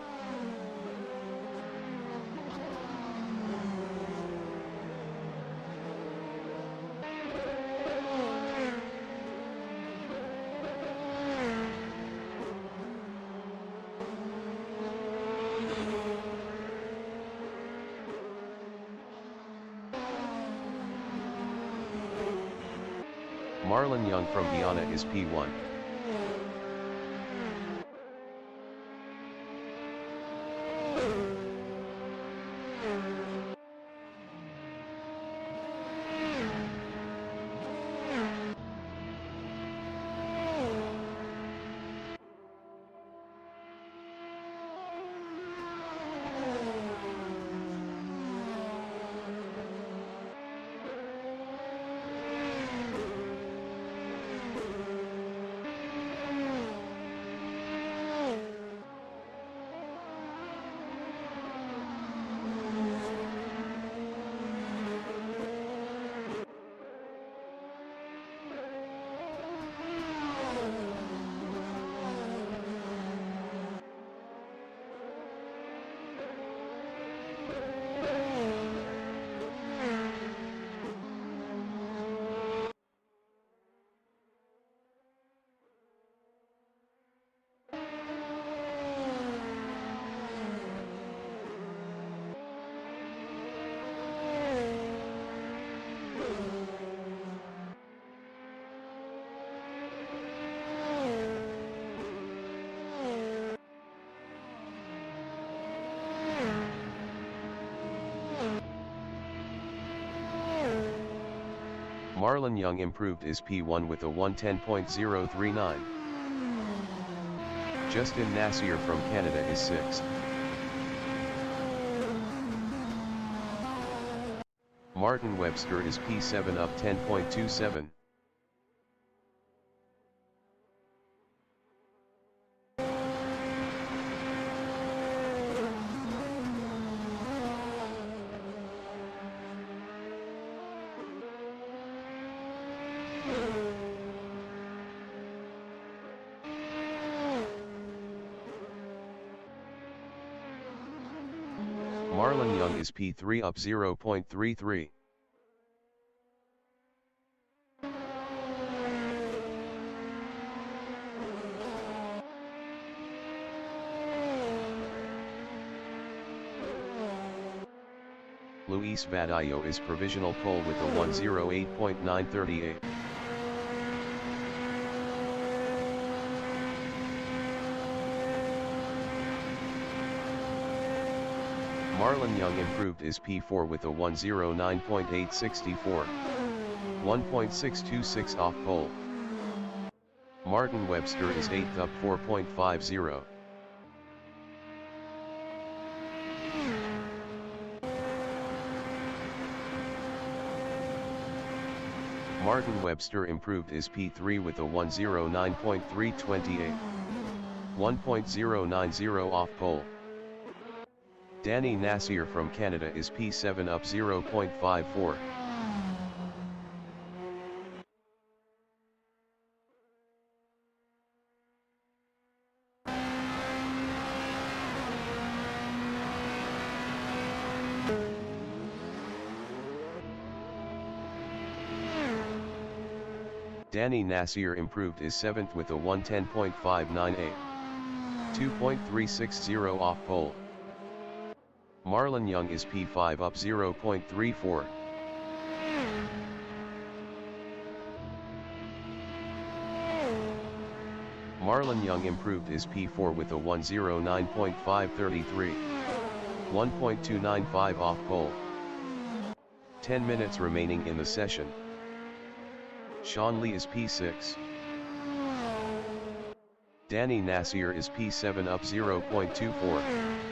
Marlon Young from Guyana is P1. Marlon Young improved his P1 with a 1:10.039. Justin Nasseir from Canada is 6th. Martin Webster is P7 up 10.27. Marlon Young is P3 up 0.33. Luis Vadillo is provisional pole with a 1:08.938. Marlon Young improved is P4 with a 1:09.864. 1.626 off pole. Martin Webster is 8th up 4.50. Martin Webster improved is P3 with a 1:09.328. 1.090 off pole. Danny Nasseir from Canada is P7 up 0.54. Danny Nasseir improved is 7th with a 1:10.598. 2.360 off pole. Marlon Young is P5 up 0.34. Marlon Young improved is P4 with a 1:09.533. 1.295 off pole. 10 minutes remaining in the session. Sean Lee is P6. Danny Nasseir is P7 up 0.24.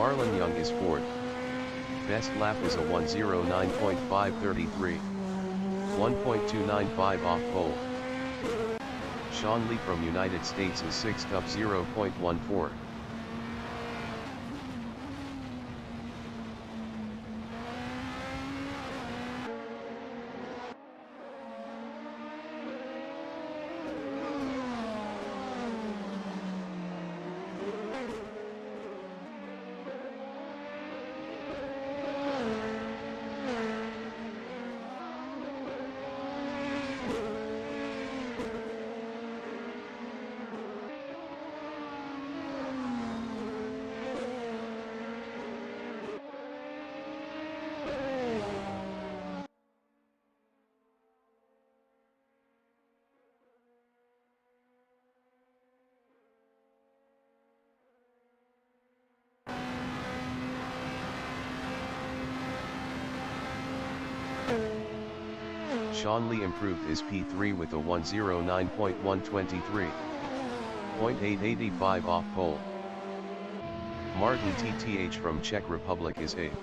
Marlon Young is 4th. Best lap is a 1:09.533. 1.295 off pole. Sean Lee from United States is 6th up 0.14. Sean Lee improved is P3 with a 1:09.123. 0.885 off pole. Martin TTH from Czech Republic is 8th.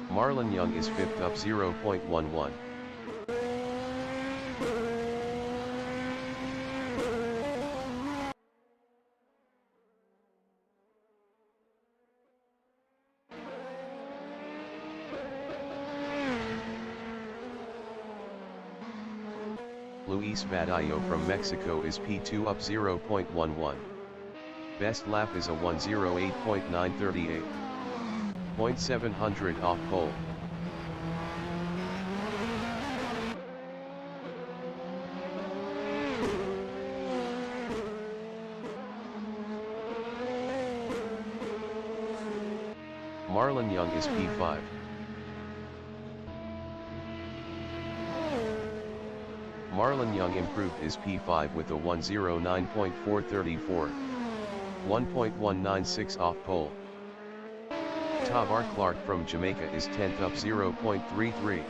Marlon Young is 5th up 0.11. Luis Vadillo from Mexico is P2 up 0.11. Best lap is a 1:08.938. 0.700 off pole. Marlon Young is P5. Marlon Young improved is P5 with a 1:09.434. 1.196 off pole. Tavar Clark from Jamaica is 10th up 0.33.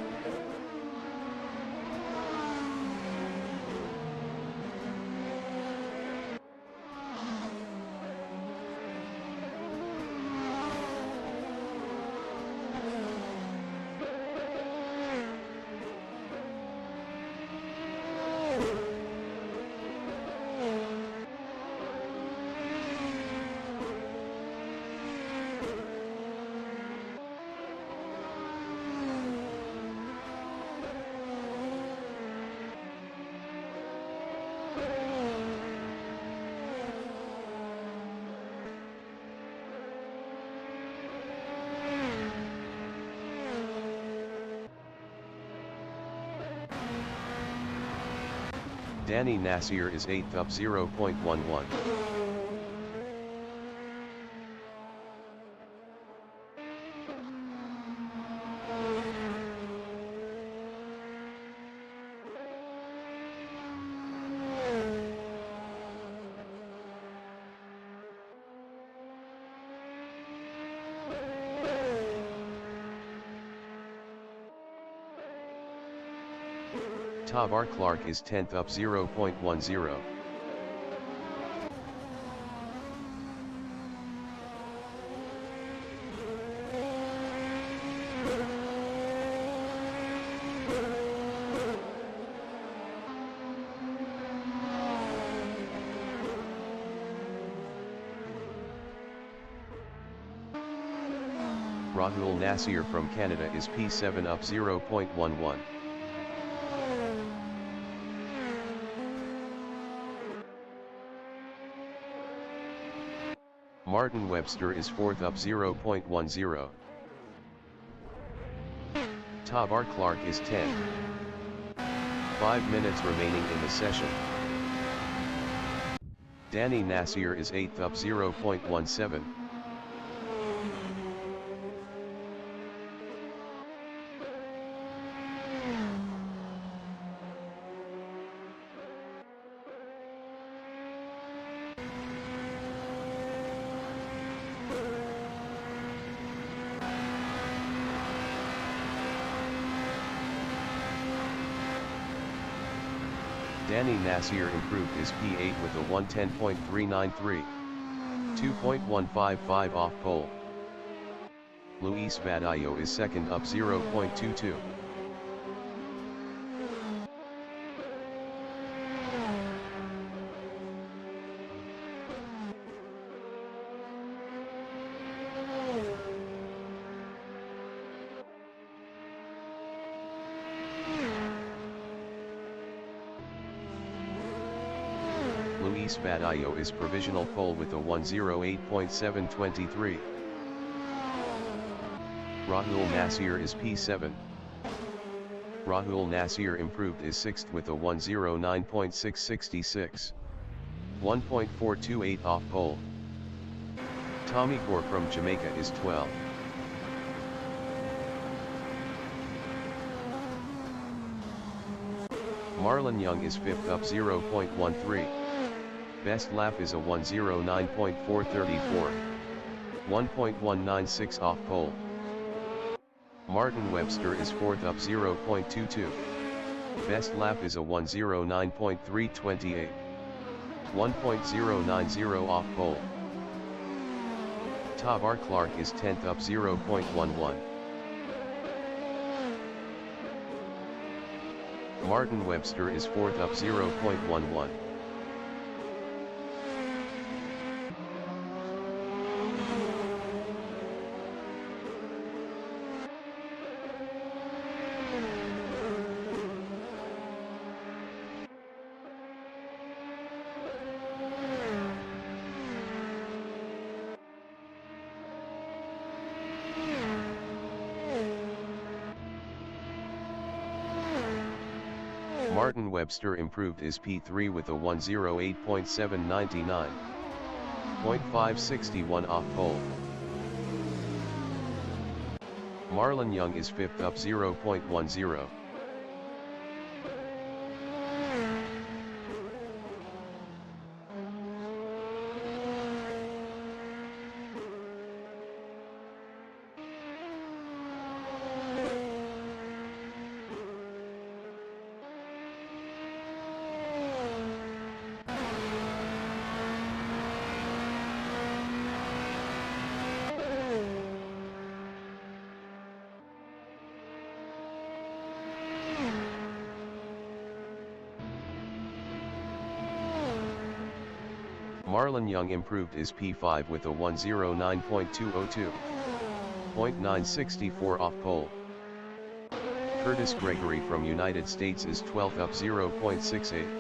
Danny Nasseir is 8th up 0.11. Tavar Clark is 10th up 0.10. Rahul Nasseir from Canada is P7 up 0.11. Martin Webster is 4th up 0.10. Tavar Clark is 10. 5 minutes remaining in the session. Danny Nasseir is 8th up 0.17. Danny Nasseir improved his P8 with a 110.393. 2.155 off pole. Luis Vadillo is 2nd up 0.22. Luis Vadillo is provisional pole with a 108.723. Rahul Nasseir is P7. Rahul Nasseir improved is 6th with a 109.666. 1.428 off pole. Tommi Gore from Jamaica is 12. Marlon Younge is 5th up 0.13. Best lap is a 109.434. 1.196 off pole. Martin Webster is 4th up 0.22. Best lap is a 109.328. 1.090 off pole. Tavar Clark is 10th up 0.11. Martin Webster is 4th up 0.11. Martin Webster improved his P3 with a 108.799. 0.561 off pole. Marlon Younge is 5th up 0.10. Marlon Younge improved his P5 with a 109.202. 0.964 off pole. Curtis Gregory from United States is 12th up 0.68.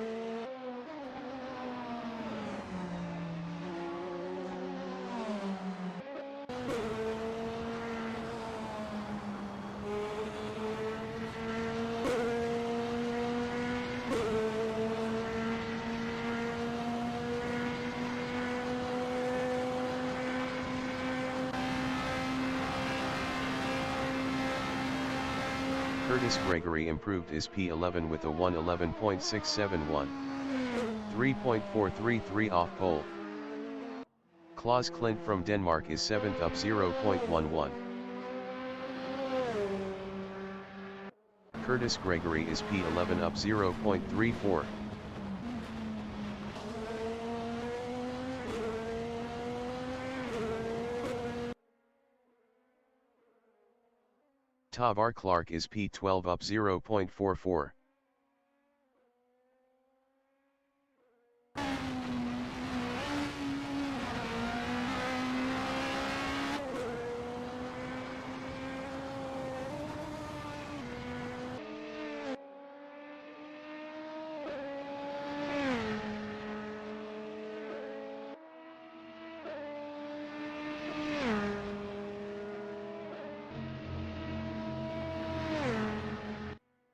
Curtis Gregory improved is P11 with a 111.671. 3.433 off pole. Claus Klint from Denmark is 7th up 0.11. Curtis Gregory is P11 up 0.34. Tavar Clark is P12 up 0.44.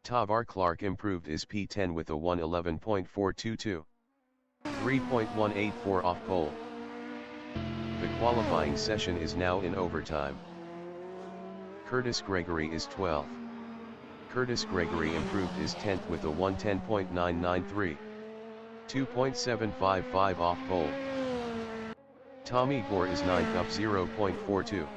Tavar Clark improved is P10 with a 111.422. 3.184 off pole. The qualifying session is now in overtime. Curtis Gregory is 12th. Curtis Gregory improved is 10th with a 110.993. 2.755 off pole. Tommi Gore is 9th up 0.42.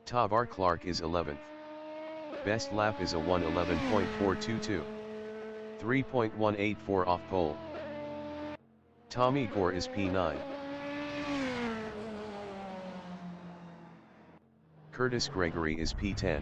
Tavar Clark is 11th. Best lap is a 111.422. 3.184 off pole. Tommi Gore is P9. Curtis Gregory is P10.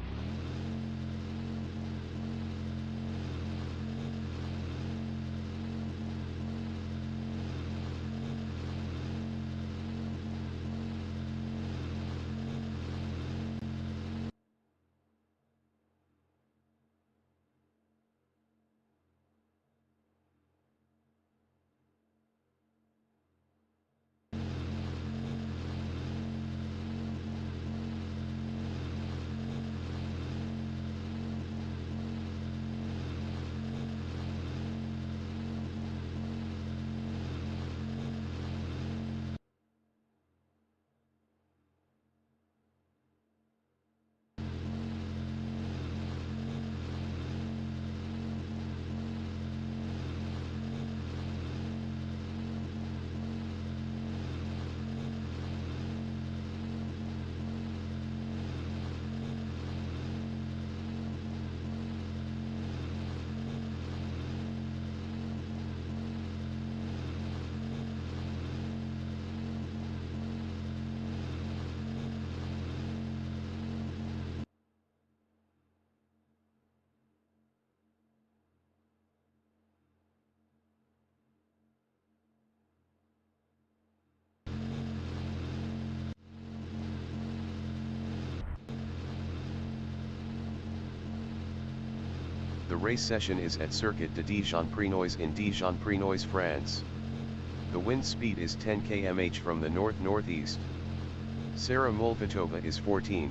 The race session is at Circuit de Diljon-Prenois in Diljon-Prenois, France. The wind speed is 10 km/h from the north-northeast. Sára Mühlfeitová is 14th.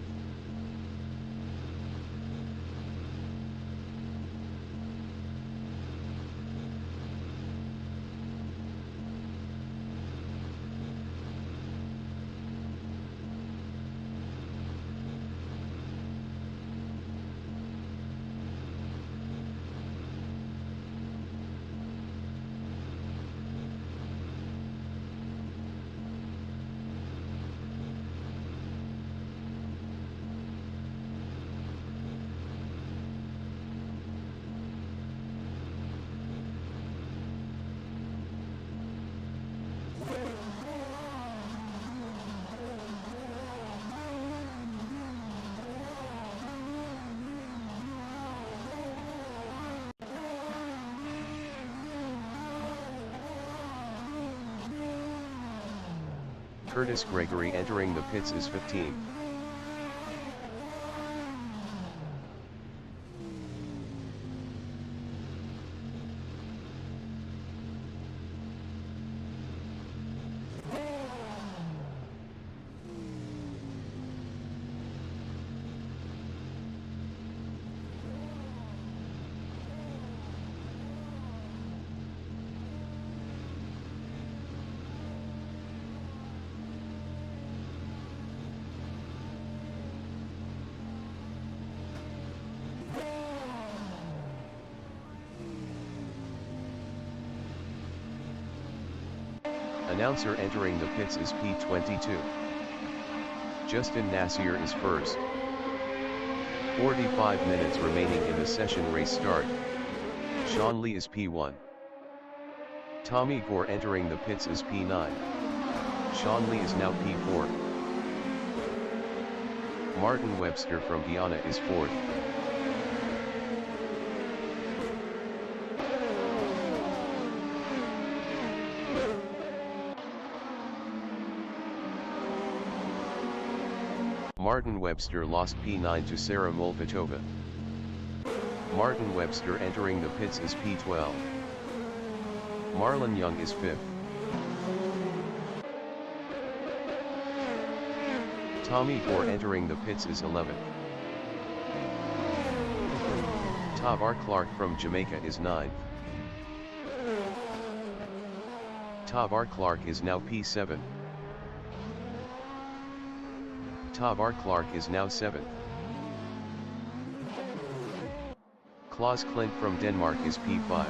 Curtis Gregory entering the pits is 15th. Announcer entering the pits is P22. Justin Nasseir is first. 45 minutes remaining in the session race start. Sean Lee is P1. Tommi Gore entering the pits is P9. Sean Lee is now P4. Martin Webster from Guyana is 4th. Martin Webster lost P9 to Sára Mühlfeitová. Martin Webster entering the pits is P12. Marlon Young is 5th. Tommi Gore entering the pits is 11th. Tavar Clark from Jamaica is 9th. Tavar Clark is now P7. Tavar Clark is now 7th. Claus Klint from Denmark is P5.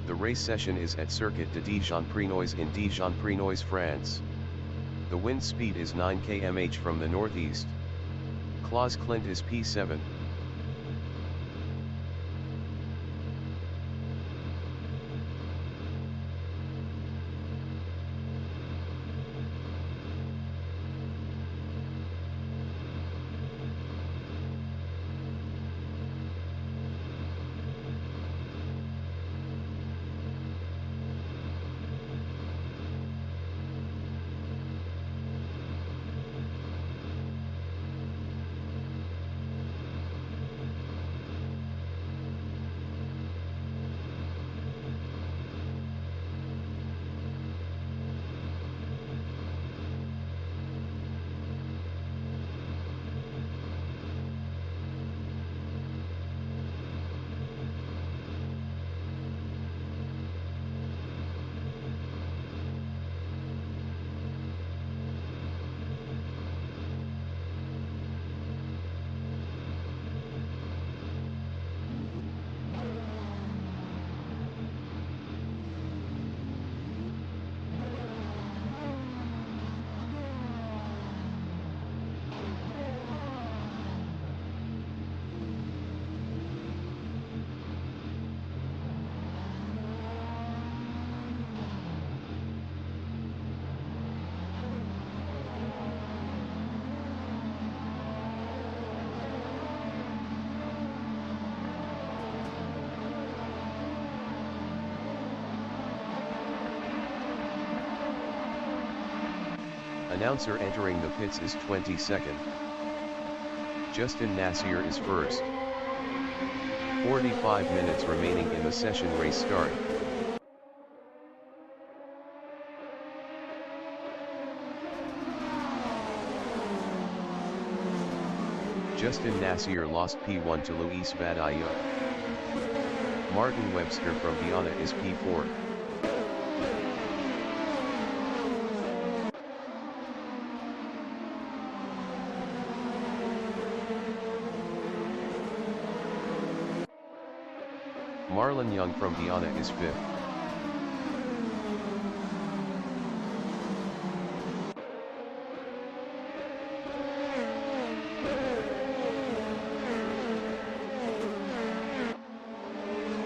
The race session is at Circuit de Diljon-Prenois in Diljon-Prenois, France. The wind speed is 9 km/h from the northeast. Claus Klint is P7. Announcer entering the pits is 22nd. Justin Nasseir is first. 45 minutes remaining in the session race start. Justin Nasseir lost P1 to Luis Vallelunga. Martin Webster from Guyana is P4. Marlon Young from Guyana is 5th.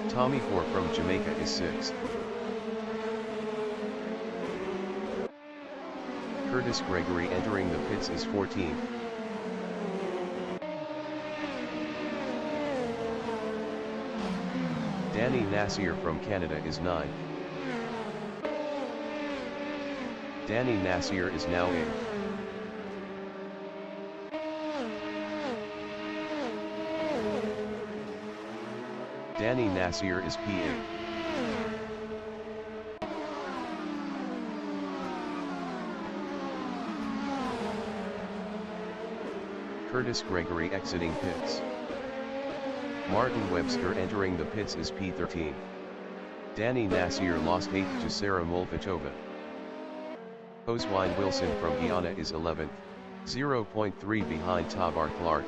Tommi Gore from Jamaica is 6th. Curtis Gregory entering the pits is 14th. Danny Nasseir from Canada is 9th. Danny Nasseir is now 8th. Danny Nasseir is P8. Curtis Gregory exiting pits. Martin Webster entering the pits is P13. Danny Nasseir lost 8th to Sára Mühlfeitová. Oswine Wilson from Guyana is 11th, 0.3 behind Tavar Clark.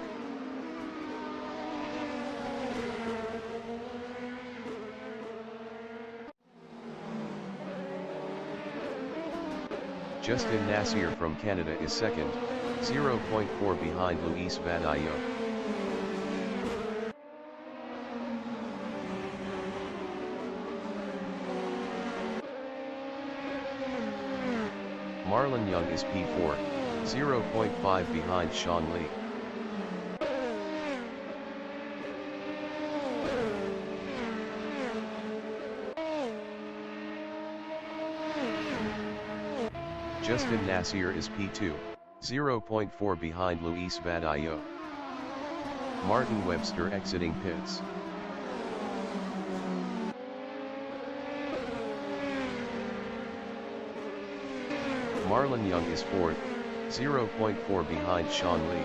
Justin Nasseir from Canada is second, 0.4 behind Luis Vadillo. Marlon Young is P4, 0.5 behind Sean Lee. Justin Nasseir is P2, 0.4 behind Luis Vadillo. Martin Webster exiting pits. Marlon Young is 4th, 0.4 behind Sean Lee.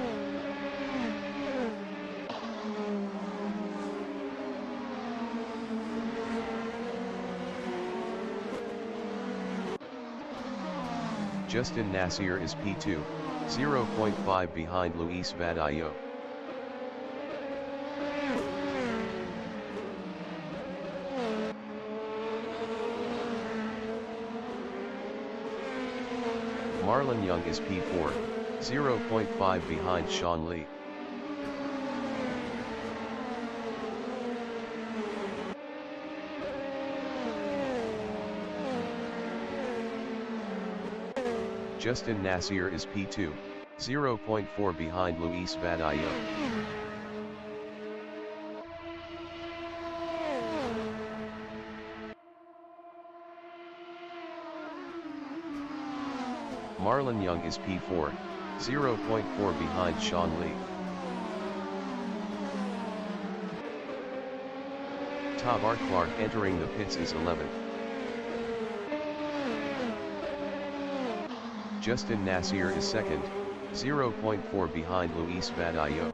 Justin Nasseir is P2, 0.5 behind Luis Vadillo. Marlon Young is P4, 0.5 behind Sean Lee. Justin Nasseir is P2, 0.4 behind Luis Vadillo. Marlon Young is P4, 0.4 behind Sean Lee. Tavar Clark entering the pits is 11th. Justin Nasseir is second, 0.4 behind Luis Vadillo.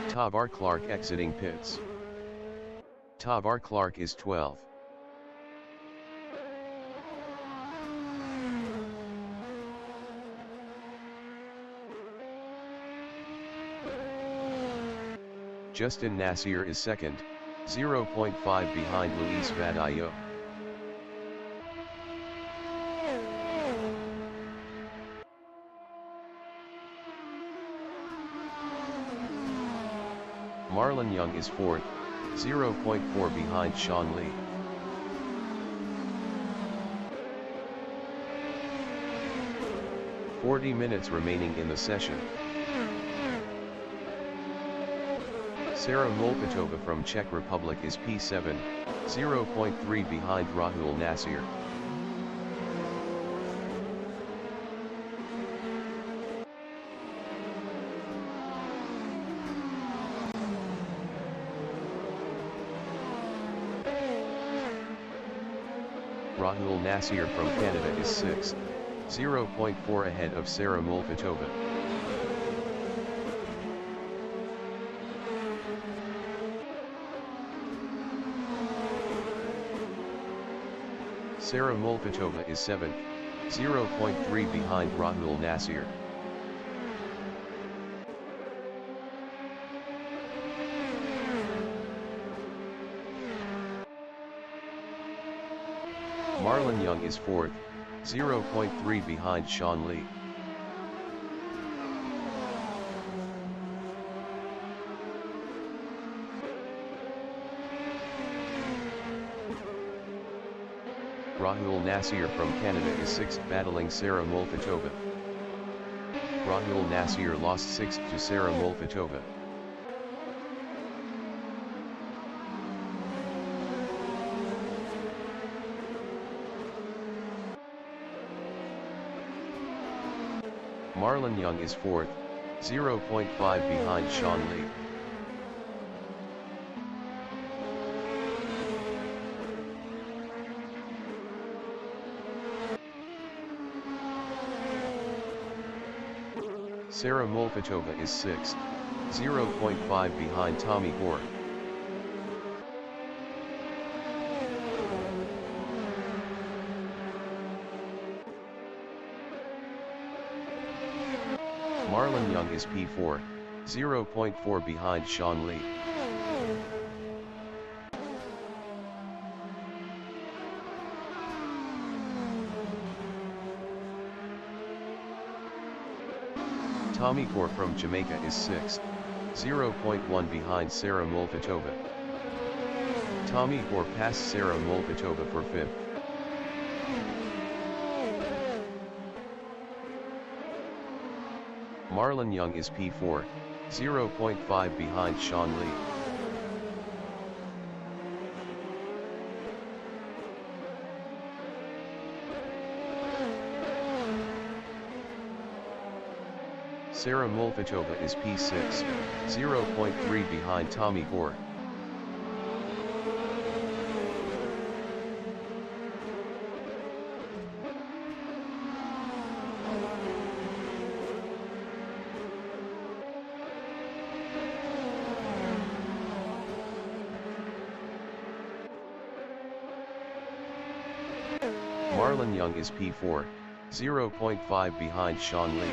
Tavar Clark exiting pits. Tavar Clark is 12th. Justin Nasseir is second, 0.5 behind Luis Vadillo. Marlon Young is 4th, 0.4 behind Sean Lee. "40 minutes remaining in the session. Sára Mühlfeitová from Czech Republic is P7, 0.3 behind Rahul Nasseir. Rahul Nasseir from Canada is 6th, 0.4 ahead of Sára Mühlfeitová. Sára Mühlfeitová is 7th, 0.3 behind Rahul Nasseir. Marlon Young is 4th, 0.3 behind Sean Lee. Rahul Nasseir from Canada is 6th, battling Sára Mühlfeitová. Rahul Nasseir lost 6th to Sára Mühlfeitová. Marlon Young is 4th, 0.5 behind Sean Lee. Sára Mühlfeitová is 6th, 0.5 behind Tommi Gore. is P4, 0.4 behind Sean Lee. Tommi Gore from Jamaica is 6th, 0.1 behind Sára Mühlfeitová. Tommi Gore passed Sára Mühlfeitová for 5th. Marlon Young is P4, 0.5 behind Sean Lee. Sára Mühlfeitová is P6, 0.3 behind Tommi Gore. Marlon Young is P4, 0.5 behind Sean Lee.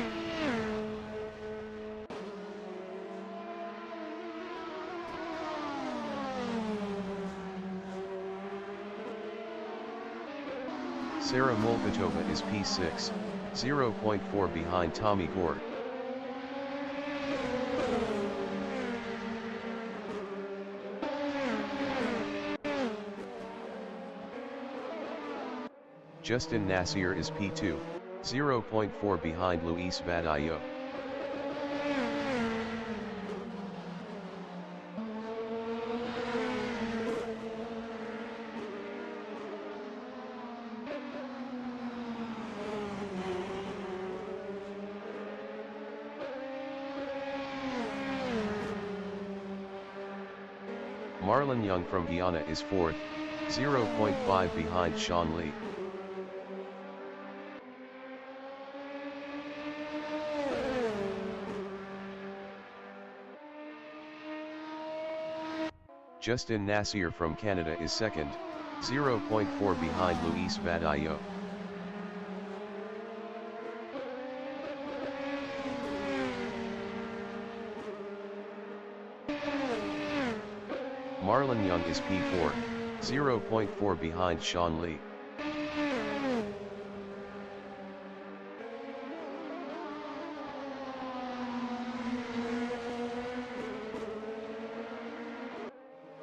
Sára Mühlfeitová is P6, 0.4 behind Tommi Gore. Justin Nasseir is P2, 0.4 behind Luis Vadillo. Marlon Young from Guyana is 4th, 0.5 behind Sean Lee. Justin Nasseir from Canada is 2nd, 0.4 behind Luis Vadillo. Marlon Young is P4, 0.4 behind Sean Lee.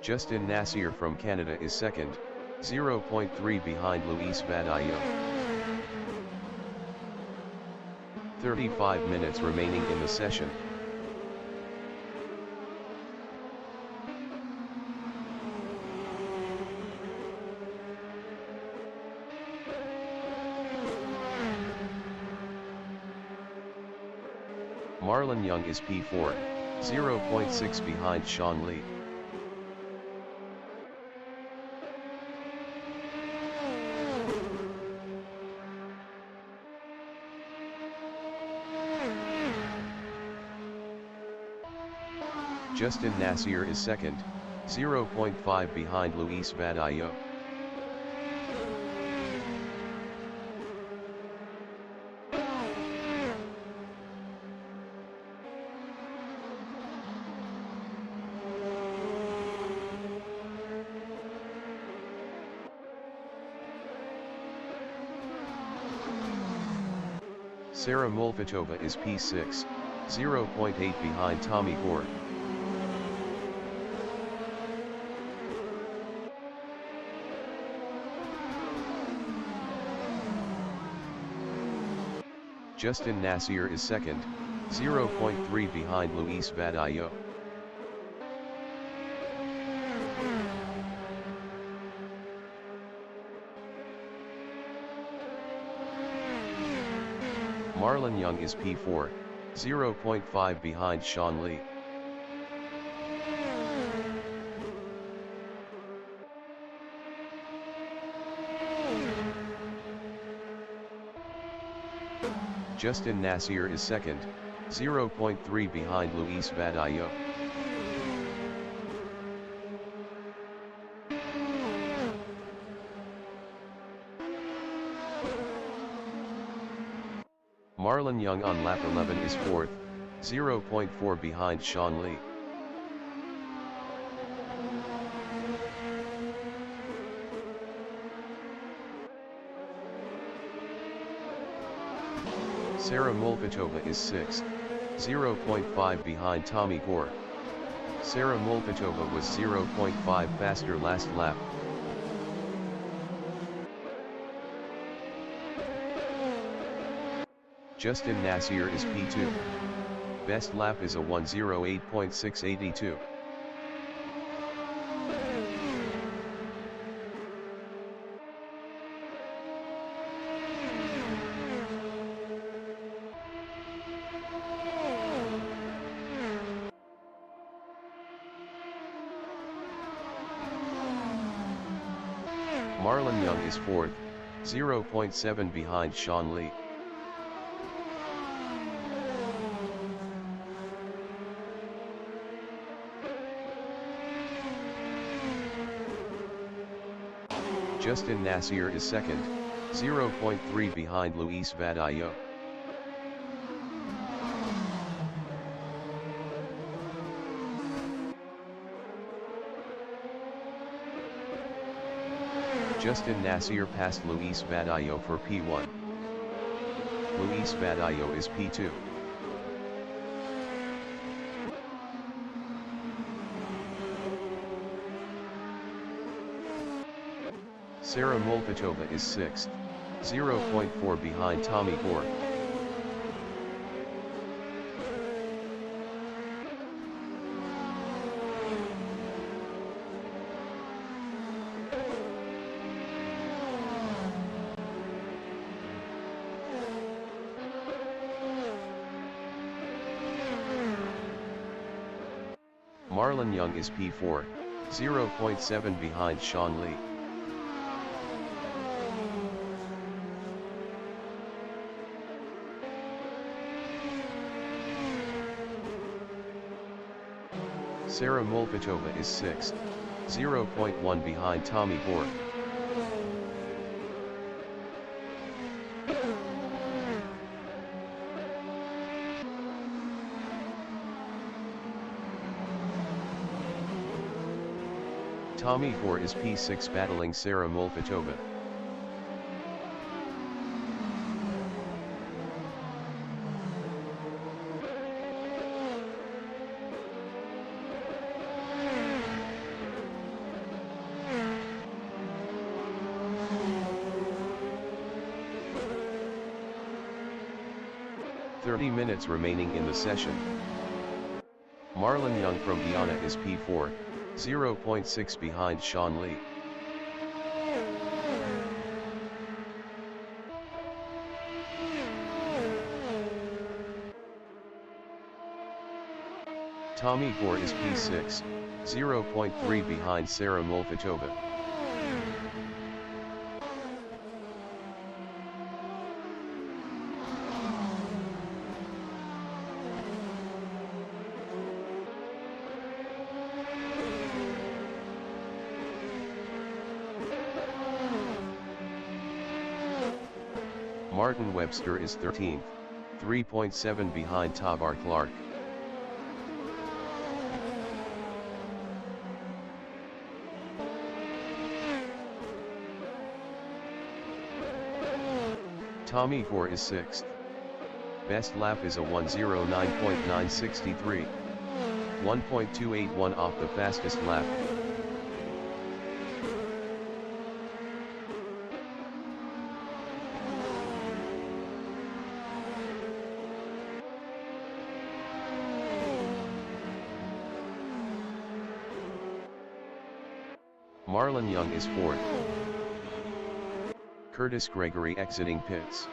Justin Nasseir from Canada is 2nd, 0.3 behind Luis Vadillo. 35 minutes remaining in the session. Marlon Young is P4, 0.6 behind Sean Lee. Justin Nasseir is 2nd, 0.5 behind Luis Vadillo. Sára Mühlfeitová is P6, 0.8 behind Tommi Gore. Justin Nasseir is 2nd, 0.3 behind Luis Vadillo. Marlon Young is P4, 0.5 behind Sean Lee. Justin Nasseir is 2nd, 0.3 behind Luis Vadillo. Marlon Young on lap 11 is 4th, 0.4 behind Sean Lee. Sára Mühlfeitová is 6th, 0.5 behind Tommi Gore. Sára Mühlfeitová was 0.5 faster last lap. Justin Nasseir is P2. Best lap is a 1:08.682. Marlon Young is 4th, 0.7 behind Sean Lee. Justin Nasseir is 2nd, 0.3 behind Luis Vadillo. Justin Nasseir passed Luis Vadillo for P1. Luis Vadillo is P2. Sára Mühlfeitová is 6th, 0.4 behind Tommi Gore. Marlon Young is P4, 0.7 behind Sean Lee. Sára Mühlfeitová is 6th, 0.1 behind Tommi Gore. Tommi Gore is P6 battling Sára Mühlfeitová. Minutes remaining in the session. Marlon Young from Guyana is P4, 0.6 behind Sean Lee. Tommi Gore is P6, 0.3 behind Sára Mühlfeitová. Martin Webster is 13th, 3.7 behind Tavar Clark. Tommi Gore is 6th. Best lap is a 1:09.963. 1.281 off the fastest lap. Marlon Young is 4th. Curtis Gregory exiting pits.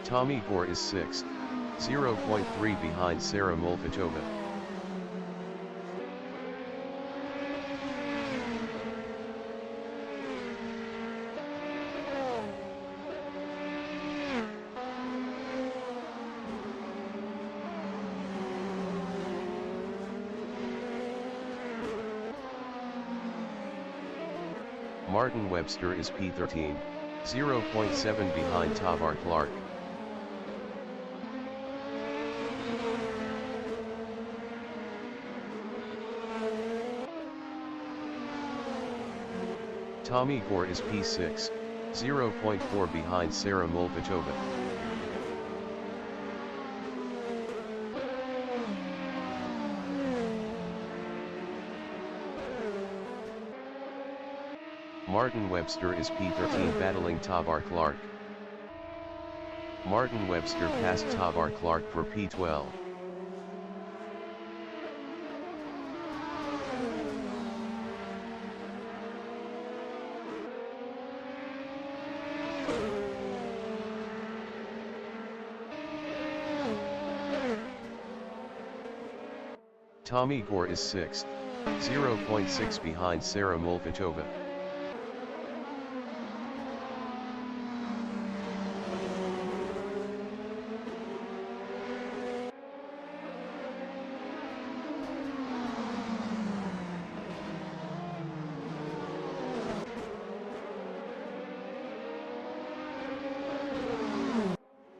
Tommi Gore is 6th, 0.3 behind Sára Mühlfeitová. Martin Webster is P13, 0.7 behind Tavar Clark. Tommi Gore is P6, 0.4 behind Sára Mühlfeitová. Martin Webster is P13 battling Tavar Clark. Martin Webster passed Tavar Clark for P12. Tommi Gore is 6th, 0.6 behind Sára Mühlfeitová.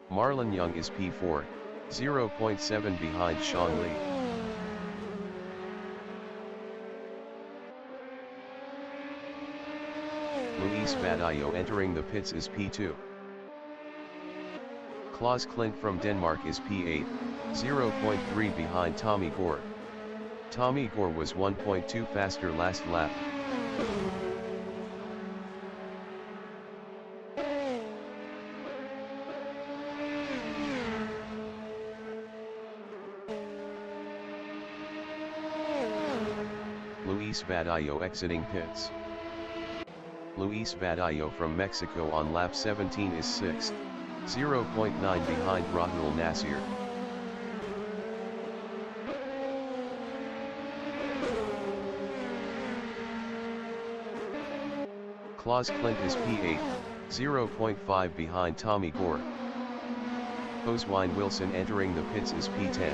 Marlon Young is P4, 0.7 behind Sean Lee. Luis Vadillo entering the pits is P2. Claus Klint from Denmark is P8, 0.3 behind Tommi Gore. Tommi Gore was 1.2 faster last lap. Luis Vadillo exiting pits. Luis Vadillo from Mexico on lap 17 is 6th, 0.9 behind Rahul Nasseir. Claus Klint is P8, 0.5 behind Tommi Gore. Oswine Wilson entering the pits is P10.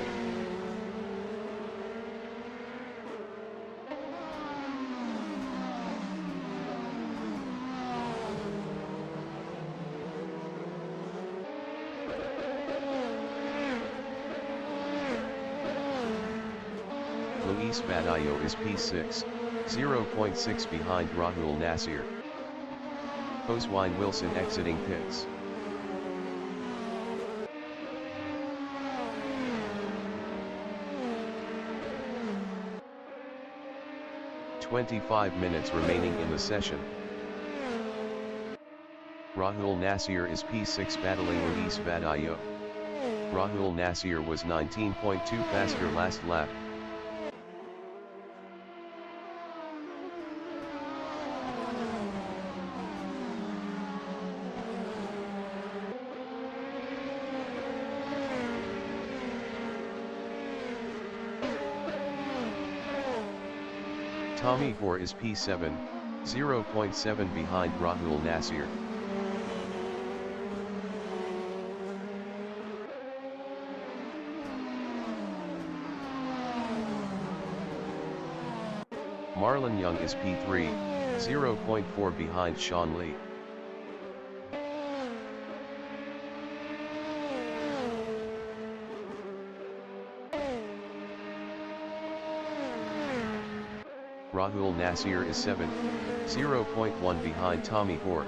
Luis Vadillo is P6, 0.6 behind Rahul Nasseir. Oswine Wilson exiting pits. "25 minutes remaining in the session. Rahul Nasseir is P6 battling Luis Vadillo. Rahul Nasseir was 19.2 faster last lap. Tommi Gore is P7, 0.7 behind Rahul Nasseir. Marlon Young is P3, 0.4 behind Sean Lee. Rahul Nasseir is 7th, 0.1 behind Tommi Gore.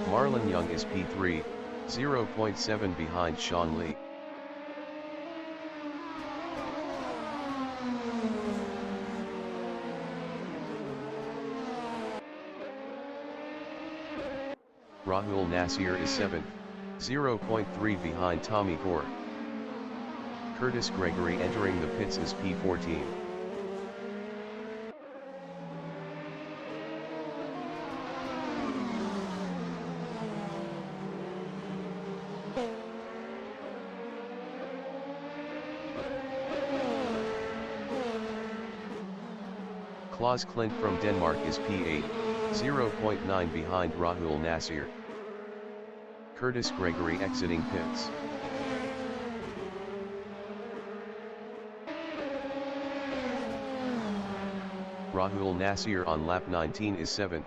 Marlon Young is P3, 0.7 behind Sean Lee. Rahul Nasseir is 7th, 0.3 behind Tommi Gore. Curtis Gregory entering the pits is P14. Klaus Klint from Denmark is P8, 0.9 behind Rahul Nasseir. Curtis Gregory exiting pits. Rahul Nasseir on lap 19 is 7th,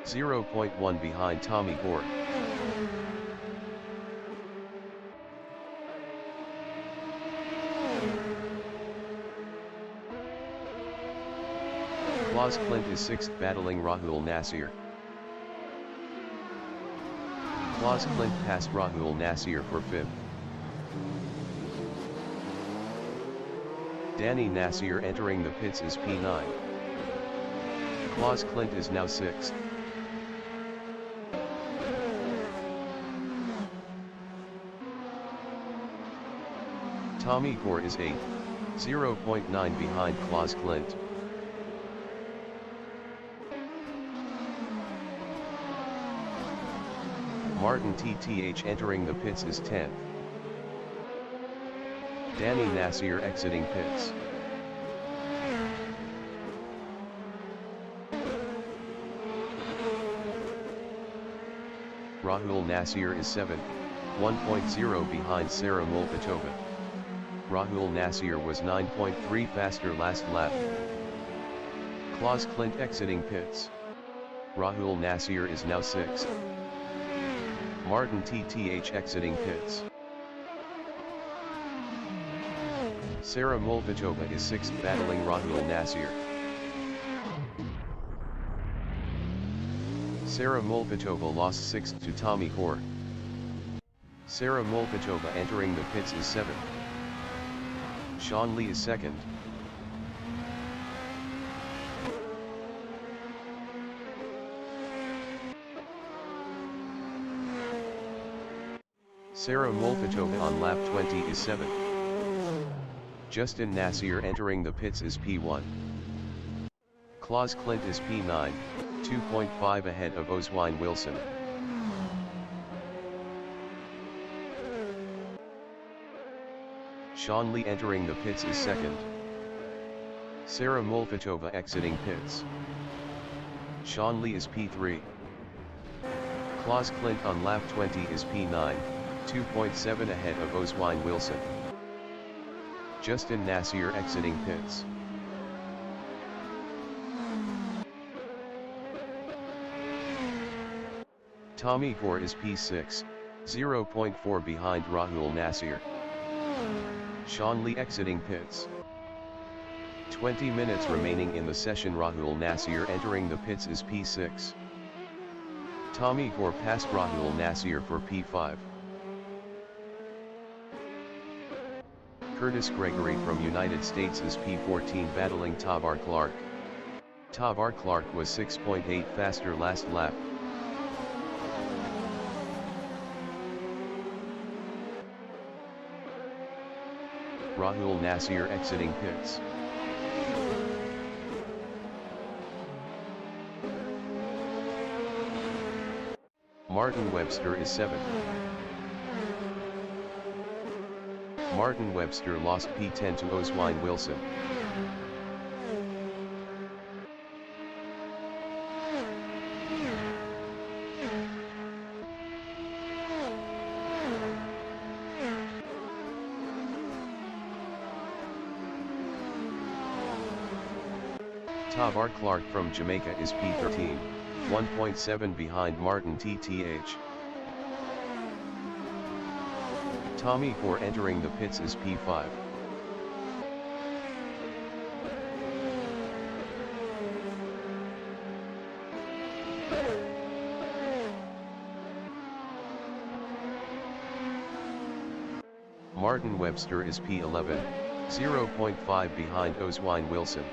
0.1 behind Tommi Gore. Klaus Klint is 6th battling Rahul Nasseir. Klaus Klint passed Rahul Nasseir for 5th. Danny Nasseir entering the pits is P9. Klaus Klint is now 6th. Tommi Gore is 8th, 0.9 behind Klaus Klint. Martin TTH entering the pits is 10th. Danny Nasseir exiting pits. Rahul Nasseir is 7th, 1.0 behind Sára Mühlfeitová. Rahul Nasseir was 9.3 faster last lap. Klaus Klint exiting pits. Rahul Nasseir is now 6th. Martin TTH exiting pits. Sára Mühlfeitová is 6th battling Rahul Nasseir. Sára Mühlfeitová lost 6th to Tommi Gore. Sára Mühlfeitová entering the pits is 7th. Sean Lee is 2nd. Sára Mühlfeitová on lap 20 is 7th. Justin Nasseir entering the pits is P1. Klaus Klint is P9, 2.5 ahead of Oswine Wilson. Sean Lee entering the pits is 2nd. Sára Mühlfeitová exiting pits. Sean Lee is P3. Klaus Klint on lap 20 is P9, 2.7 ahead of Oswine Wilson. Justin Nasseir exiting pits. Tommi Gore is P6, 0.4 behind Rahul Nasseir. Sean Lee exiting pits. 20 minutes remaining in the session. Rahul Nasseir entering the pits is P6. Tommi Gore passed Rahul Nasseir for P5. Curtis Gregory from United States is P14 battling Tavar Clark. Tavar Clark was 6.8 faster last lap. Rahul Nasseir exiting pits. Martin Webster is 7th. Martin Webster lost P10 to Oswine Wilson. Tavar Clark from Jamaica is P13, 1.7 behind Martin TTH. Tommi Gore entering the pits is P5. Martin Webster is P11, 0.5 behind Oswine Wilson.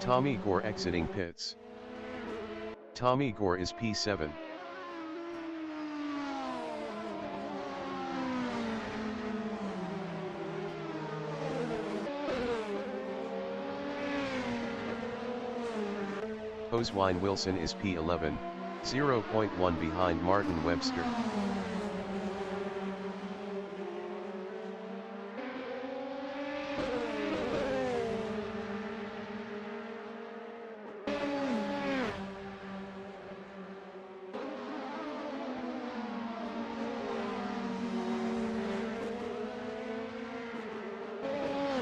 Tommi Gore exiting pits. Tommi Gore is P7. Oswine Wilson is P11, 0.1 behind Martin Webster.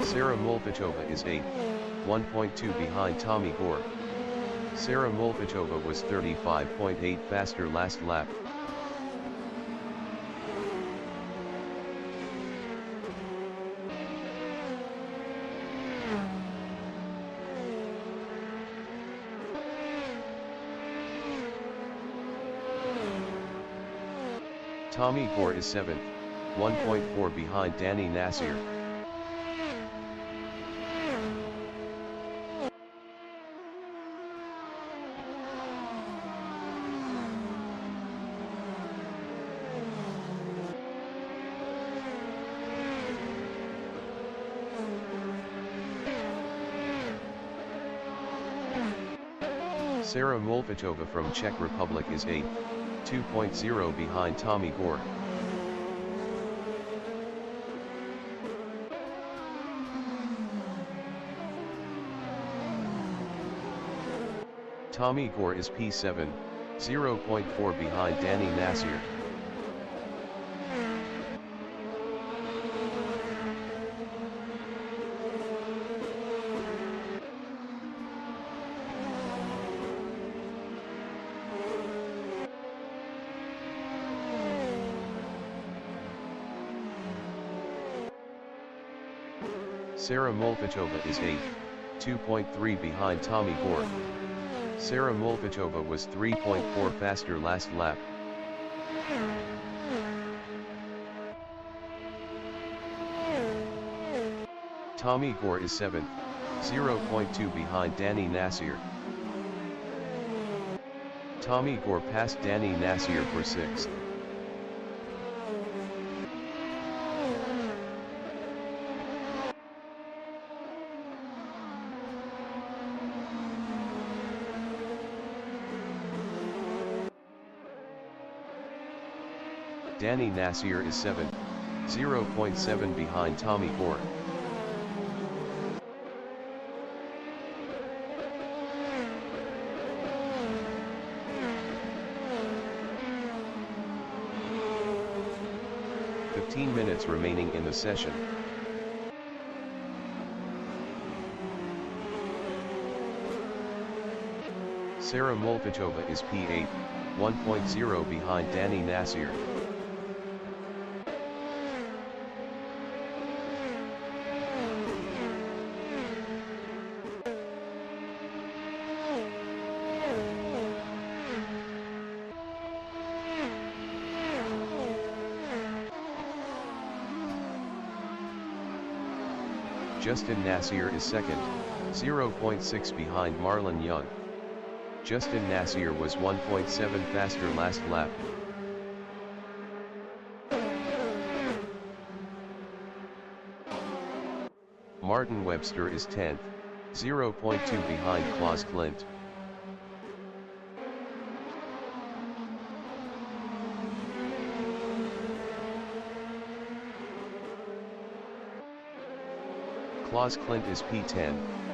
Sára Mühlfeitová is 8th, 1.2 behind Tommi Gore. Sára Mühlfeitová was 35.8 faster last lap. Tommi Gore is 7th, 1.4 behind Danny Nasseir. Sára Mühlfeitová from Czech Republic is 8th, 2.0 behind Tommi Gore. Tommi Gore is P7, 0.4 behind Danny Nasseir. Sára Mühlfeitová is 8th, 2.3 behind Tommi Gore. Sára Mühlfeitová was 3.4 faster last lap. Tommi Gore is 7th, 0.2 behind Danny Nasseir. Tommi Gore passed Danny Nasseir for 6th. Danny Nasseir is 7th, 0.7 behind Tommi Gore. "15 minutes remaining in the session. Sára Mühlfeitová is P8, 1.0 behind Danny Nasseir. Justin Nasseir is 2nd, 0.6 behind Marlon Young. Justin Nasseir was 1.7 faster last lap. Martin Webster is 10th, 0.2 behind Claus Klint. Claus Klint is P10,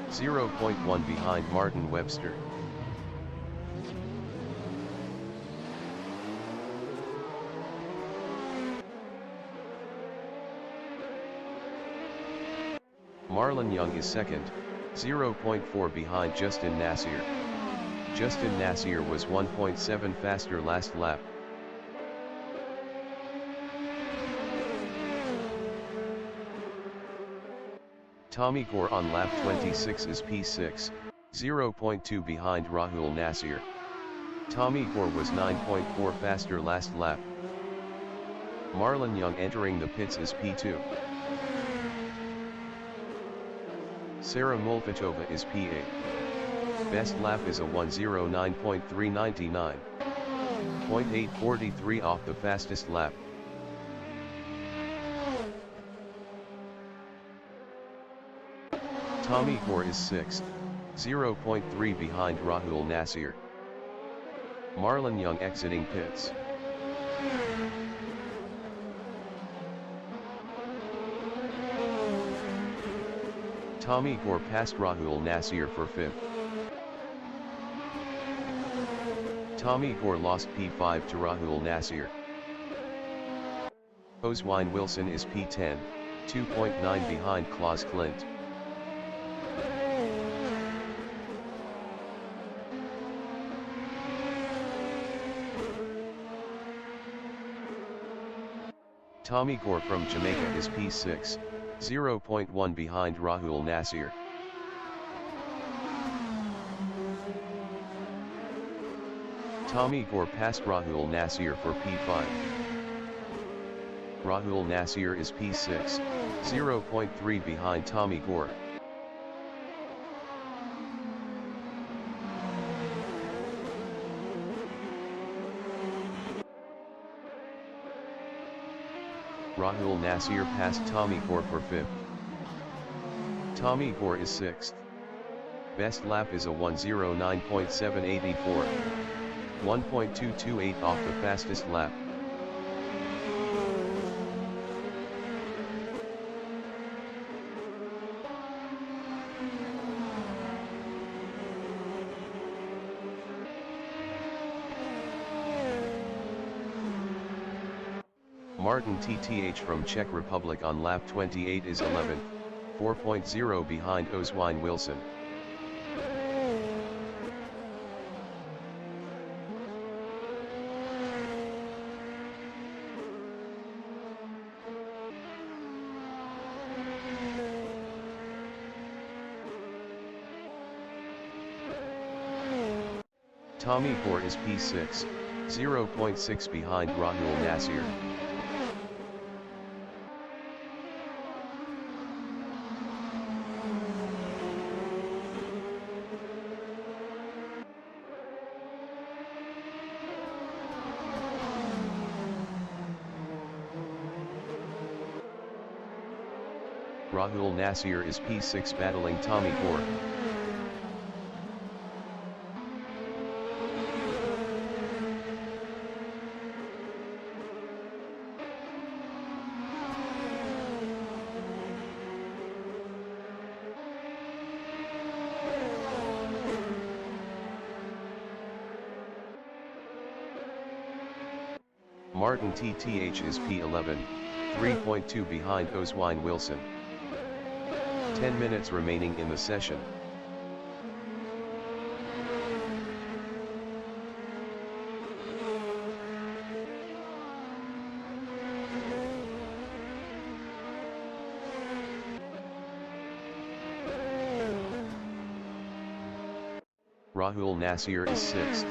0.1 behind Martin Webster. Marlon Young is 2nd, 0.4 behind Justin Nasseir. Justin Nasseir was 1.7 faster last lap. Tommi Gore on lap 26 is P6, 0.2 behind Rahul Nasseir. Tommi Gore was 9.4 faster last lap. Marlon Young entering the pits is P2. Sára Mühlfeitová is P8. Best lap is a 1:09.399. 0.843 off the fastest lap. Tommi Gore is 6th, 0.3 behind Rahul Nasseir. Marlon Young exiting pits. Tommi Gore passed Rahul Nasseir for 5th. Tommi Gore lost P5 to Rahul Nasseir. Oswine Wilson is P10, 2.9 behind Claus Klint. Tommi Gore from Jamaica is P6, 0.1 behind Rahul Nasseir. Tommi Gore passed Rahul Nasseir for P5. Rahul Nasseir is P6, 0.3 behind Tommi Gore. Rahul Nasseir passed Tommi Gore for 5th. Tommi Gore is 6th. Best lap is a 1:09.784. 1.228 off the fastest lap. Martin TTH from Czech Republic on lap 28 is 11th, 4.0 behind Oswine Wilson. Tommi Gore is P6, 0.6 behind Rahul Nasseir. Rahul Nasseir is P6 battling Tommi Gore. Martin TTH is P11, 3.2 behind Oswine Wilson. 10 minutes remaining in the session. Rahul Nasseir is 6th,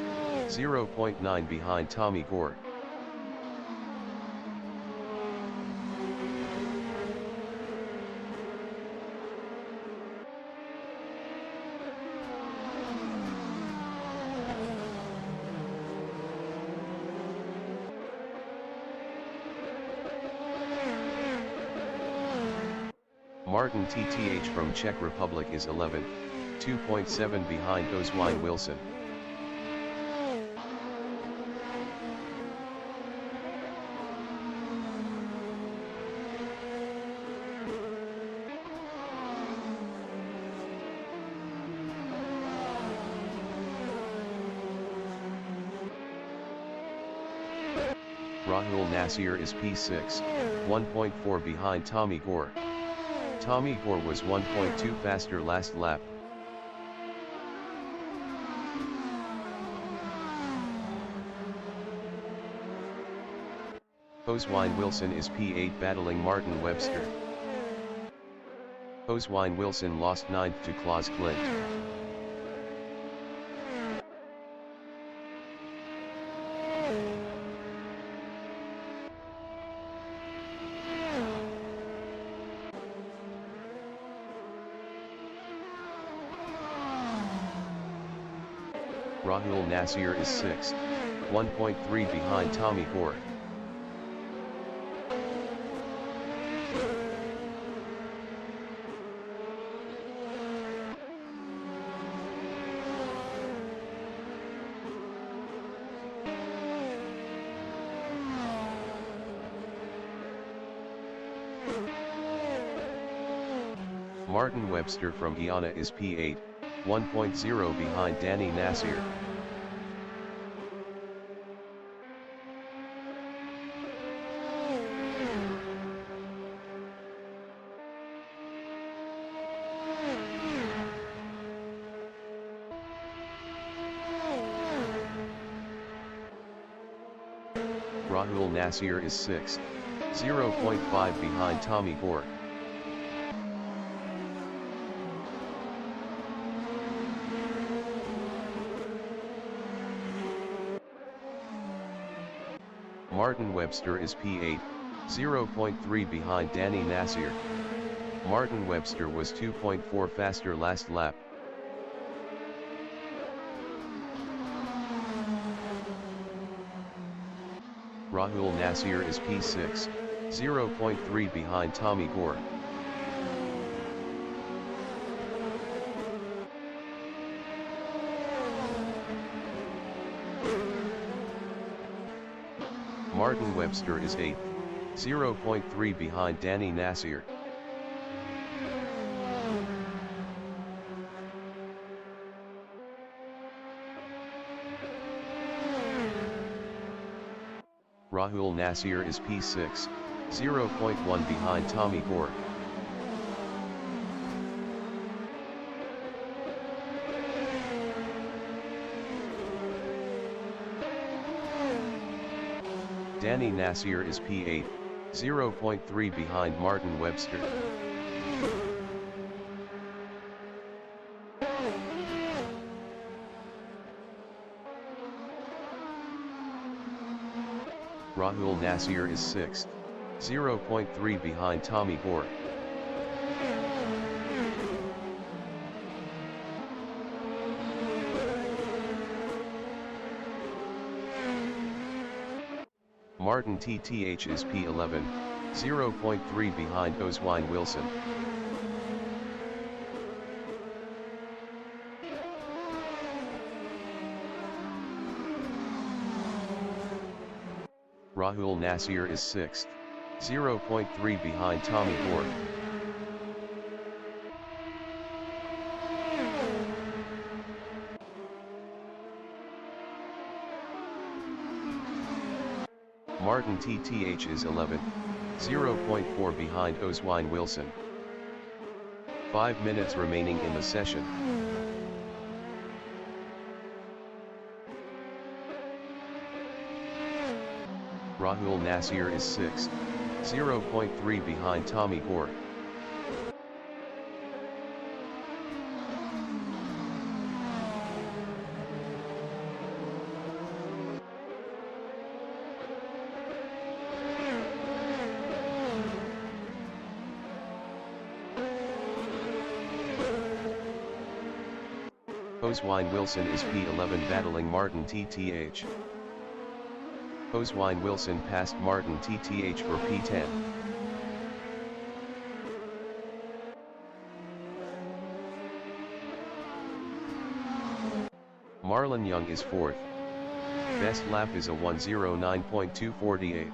0.9 behind Tommi Gore. Martin TTH from Czech Republic is 11th, 2.7 behind Oswine Wilson. Rahul Nasseir is P6, 1.4 behind Tommi Gore. Tommi Gore was 1.2 faster last lap. Oswine Wilson is P8 battling Martin Webster. Oswine Wilson lost 9th to Claus Klint. Rahul Nasseir is 6th, 1.3 behind Tommi Gore. Martin Webster from Guyana is P8, 1.0 behind Danny Nasseir. Rahul Nasseir is 6th, 0.5 behind Tommi Gore. Martin Webster is P8, 0.3 behind Danny Nasseir. Martin Webster was 2.4 faster last lap. Rahul Nasseir is P6, 0.3 behind Tommi Gore. Martin Webster is 8th, 0.3 behind Danny Nasseir. Rahul Nasseir is P6, 0.1 behind Tommi Gore. Danny Nasseir is P8, 0.3 behind Martin Webster. Rahul Nasseir is 6th, 0.3 behind Tommi Gore. Martin TTH is P11, 0.3 behind Oswine Wilson. Rahul Nasseir is 6th, 0.3 behind Tommi Gore. Martin TTH is 11th, 0.4 behind Oswine Wilson. 5 minutes remaining in the session. Rahul Nasseir is 6th, 0.3 behind Tommi Gore. Oswine Wilson is P11 battling Martin TTH. Oswine Wilson passed Martin TTH for P10. Marlon Young is 4th. Best lap is a 1:09.248.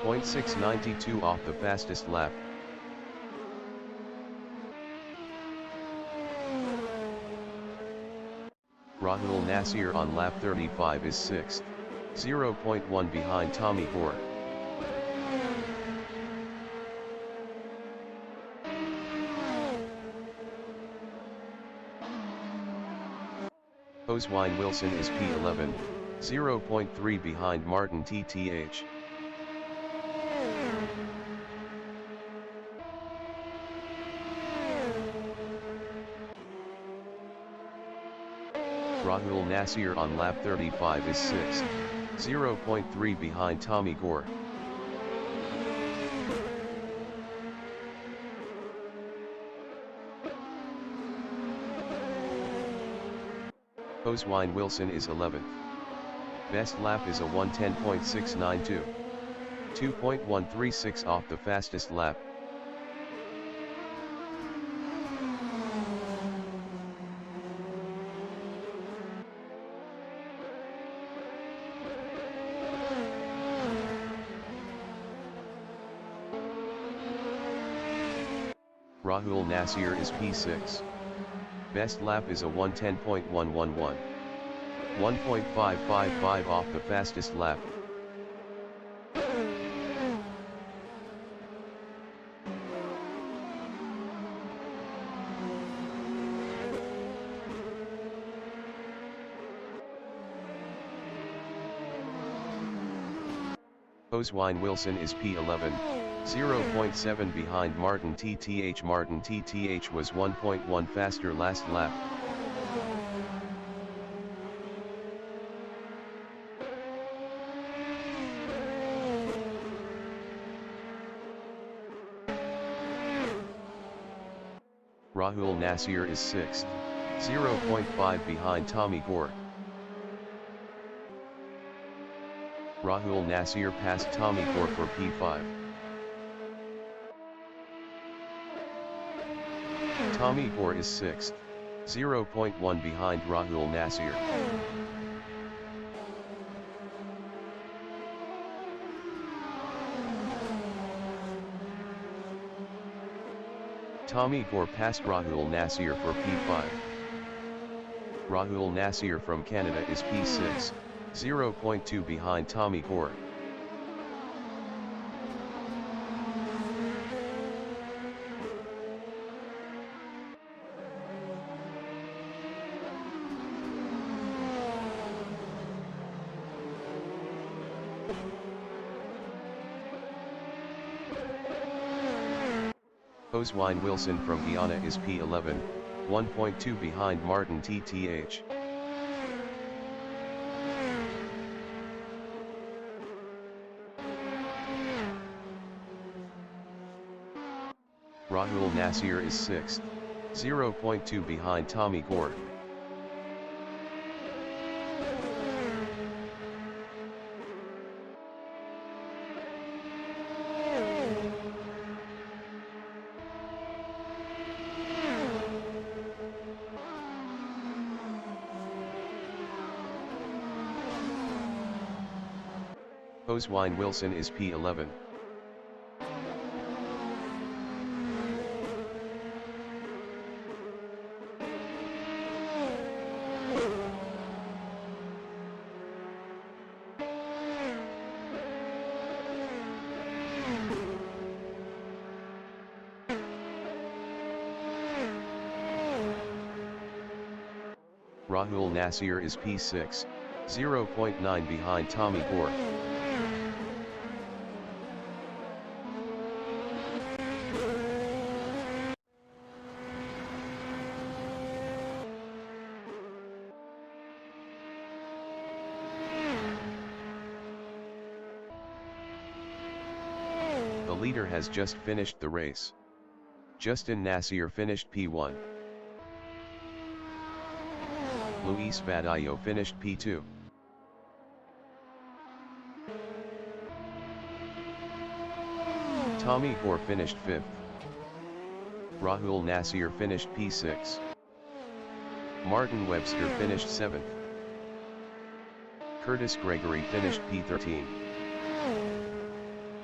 0.692 off the fastest lap. Rahul Nasseir on lap 35 is 6th, 0.1 behind Tommi Gore. Oswine Wilson is P11, 0.3 behind Martin TTH. Rahul Nasseir on lap 35 is 6th, 0.3 behind Tommi Gore. Oswine Wilson is 11th. Best lap is a 1:10.692. 2.136 off the fastest lap. Rahul Nasseir is P6. Best lap is a 1:10.111. 1.555 off the fastest lap. Oswine Wilson is P11, 0.7 behind Martin TTH. Martin TTH was 1.1 faster last lap. Rahul Nasseir is 6th, 0.5 behind Tommi Gore. Rahul Nasseir passed Tommi Gore for P5. Tommi Gore is 6th, 0.1 behind Rahul Nasseir. Tommi Gore passed Rahul Nasseir for P5. Rahul Nasseir from Canada is P6, 0.2 behind Tommi Gore. Oswine Wilson from Guyana is P11, 1.2 behind Martin TTH. Rahul Nasseir is 6th, 0.2 behind Tommi Gore. Oswine Wilson is P11. Rahul Nasseir is P6, 0.9 behind Tommi Gore. The leader has just finished the race. Justin Nasseir finished P1. Luis Vadillo finished P2. Tommi Gore finished 5th. Rahul Nasseir finished P6. Martin Webster finished 7th. Curtis Gregory finished P13.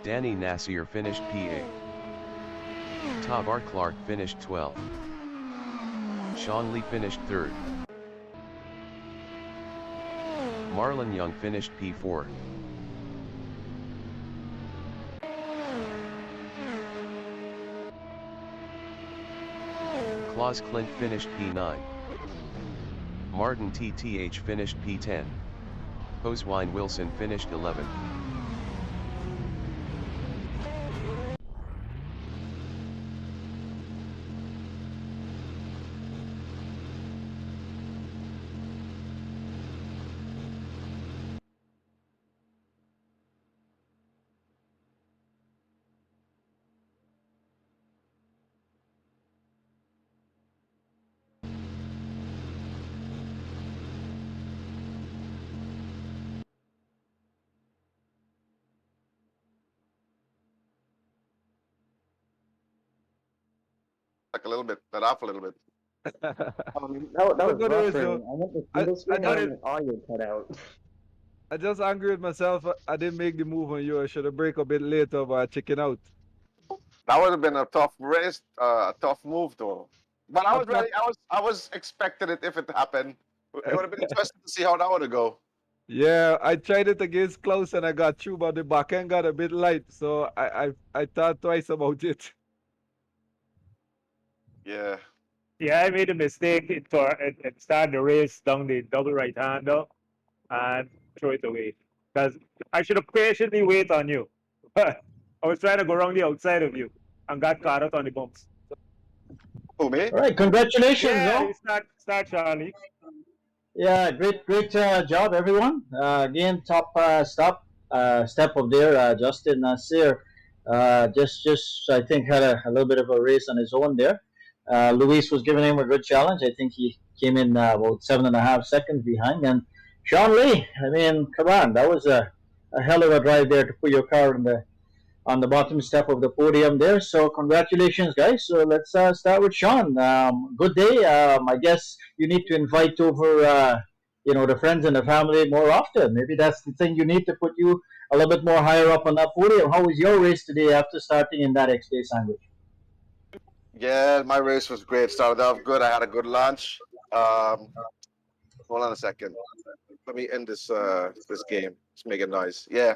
Danny Nasseir finished P8. Tavar Clark finished 12th. Sean Lee finished 3rd. Marlon Young finished P4. Claus Klint finished P9. Martin TTH finished P10. Oswine Wilson finished 11th. A little bit, let off a little bit. That was Look at this, buffering. yo. I went to single screen got and it. the audio cut out. I just angry with myself. I didn't make the move on you. I should have break a bit later by checking out. That would have been a tough race, a tough move though. But I was ready. I was expecting it if it happened. It would have been interesting to see how that would go. Yeah, I tried it against Klaus and I got through, but the back end got a bit light, so I thought twice about it. Yeah. Yeah, I made a mistake and start the race down the double right hander and throw it away. Because I should have patiently wait on you. But I was trying to go around the outside of you and got caught out on the bumps. Who, me? All right, congratulations, Yeah, though. you start, Charlie. Yeah, great job, everyone. Again, top step up there, Justin Nasseir. Just I think had a little bit of a race on his own there. Luis was giving him a good challenge. I think he came in about 7.5 seconds behind. And Sean Lee, I mean, come on, that was a hell of a drive there to put your car on the bottom step of the podium there. So congratulations, guys. So let's start with Sean. Good day. I guess you need to invite over, the friends and the family more often. Maybe that's the thing you need to put you a little bit more higher up on that podium. How was your race today after starting in that XPlay sandwich? Yeah, my race was great. Started off good. I had a good launch. Hold on a second. Let me end this game. It's making noise. Yeah.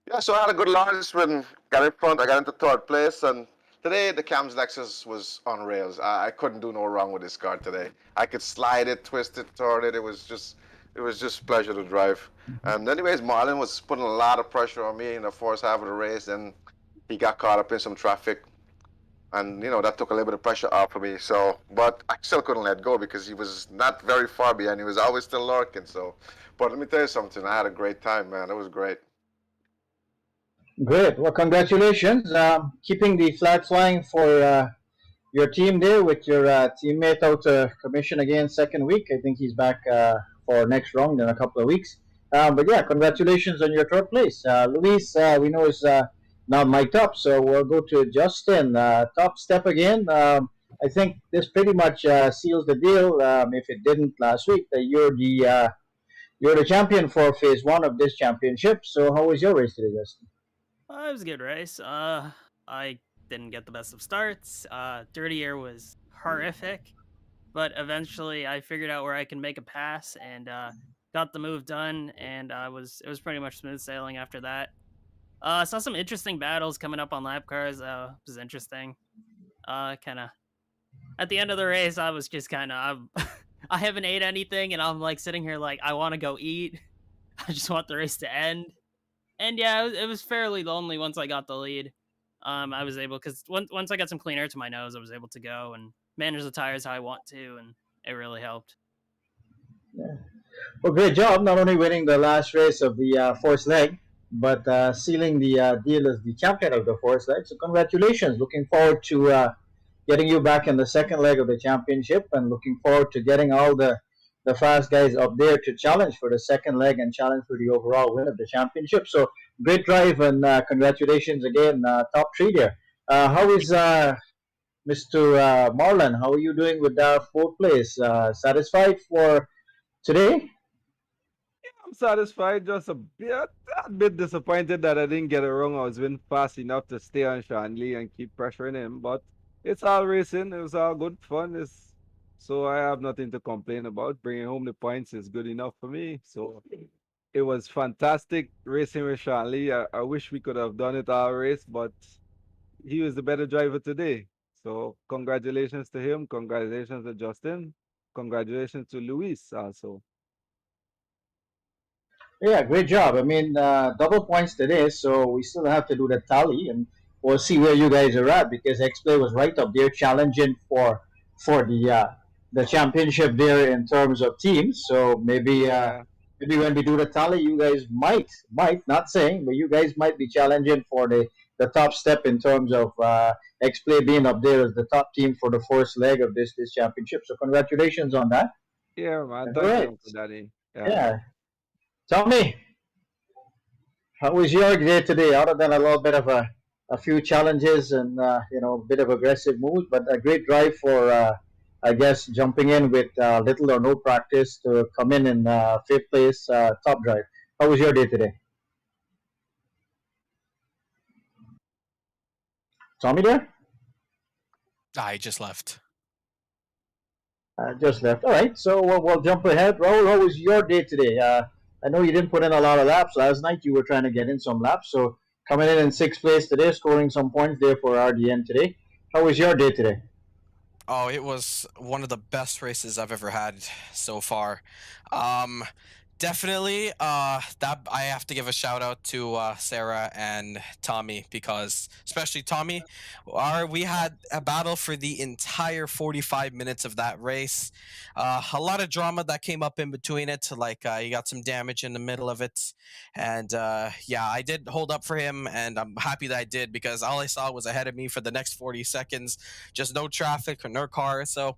Yeah, so I had a good launch when got in front. I got into third place, and today the Cam's Lexus was on rails. I couldn't do no wrong with this car today. I could slide it, twist it, turn it. It was just pleasure to drive. And anyways, Marlon was putting a lot of pressure on me in the first half of the race, and he got caught up in some traffic, and that took a little bit of pressure off of me. So, but I still couldn't let go because he was not very far behind. He was always still lurking. So, but let me tell you something. I had a great time, man. It was great. Great. Well, congratulations. Keeping the flag flying for your team there with your teammate out of commission again second week. I think he's back for next round in a couple of weeks. But yeah, congratulations on your third place. Luis, we know is not mic'd up, so we'll go to Justin. Top step again. I think this pretty much seals the deal. If it didn't last week, that you're the champion for phase one of this championship. So how was your race today, Justin? It was a good race. I didn't get the best of starts. Dirty air was horrific, but eventually I figured out where I can make a pass and got the move done, and it was pretty much smooth sailing after that. Saw some interesting battles coming up on lap cars. It was interesting. Kind of at the end of the race, I was just kind of I haven't ate anything, and I'm like sitting here like I want to go eat. I just want the race to end. And yeah, it was fairly lonely once I got the lead. I was able, because once I got some clean air to my nose, I was able to go and manage the tires how I want to, and it really helped. Yeah. Well, great job. Not only winning the last race of the first leg, but sealing the deal as the champion of the first leg. So congratulations. Looking forward to getting you back in the second leg of the championship, and looking forward to getting all the fast guys up there to challenge for the second leg and challenge for the overall win of the championship. So great drive, and congratulations again, top three there. How is Mr. Marlon? How are you doing with fourth place? Satisfied for today? I'm satisfied, just a bit disappointed that I didn't get it wrong. I was been fast enough to stay on Shanley and keep pressuring him, but it's all racing. It was all good fun. So I have nothing to complain about. Bringing home the points is good enough for me. So it was fantastic racing with Shanley. I wish we could have done it all race, but he was the better driver today. So congratulations to him. Congratulations to Justin. Congratulations to Luis also. Yeah, great job. I mean, double points today, so we still have to do the tally, and we'll see where you guys are at, because XPlay was right up there challenging for the championship there in terms of teams. So maybe when we do the tally, you guys might not saying, but you guys might be challenging for the top step in terms of XPlay being up there as the top team for the first leg of this championship. So congratulations on that. Yeah, man. All Thank right. you for that. Yeah. Tommi, how was your day today? Other than a little bit of a few challenges and a bit of aggressive moves, but a great drive for I guess jumping in with little or no practice to come in fifth place, top drive. How was your day today? Tommy there? I just left. Just left. All right, so we'll jump ahead. Rahul, how was your day today? I know you didn't put in a lot of laps last night. You were trying to get in some laps. So coming in 6th place today, scoring some points there for RDN today. How was your day today? Oh, it was one of the best races I've ever had so far. Definitely, that I have to give a shout out to Sára and Tommi, because especially Tommi, we had a battle for the entire 45 minutes of that race. A lot of drama that came up in between it, like you got some damage in the middle of it, and yeah, I did hold up for him, and I'm happy that I did, because all I saw was ahead of me for the next 40 seconds, just no traffic or no car. So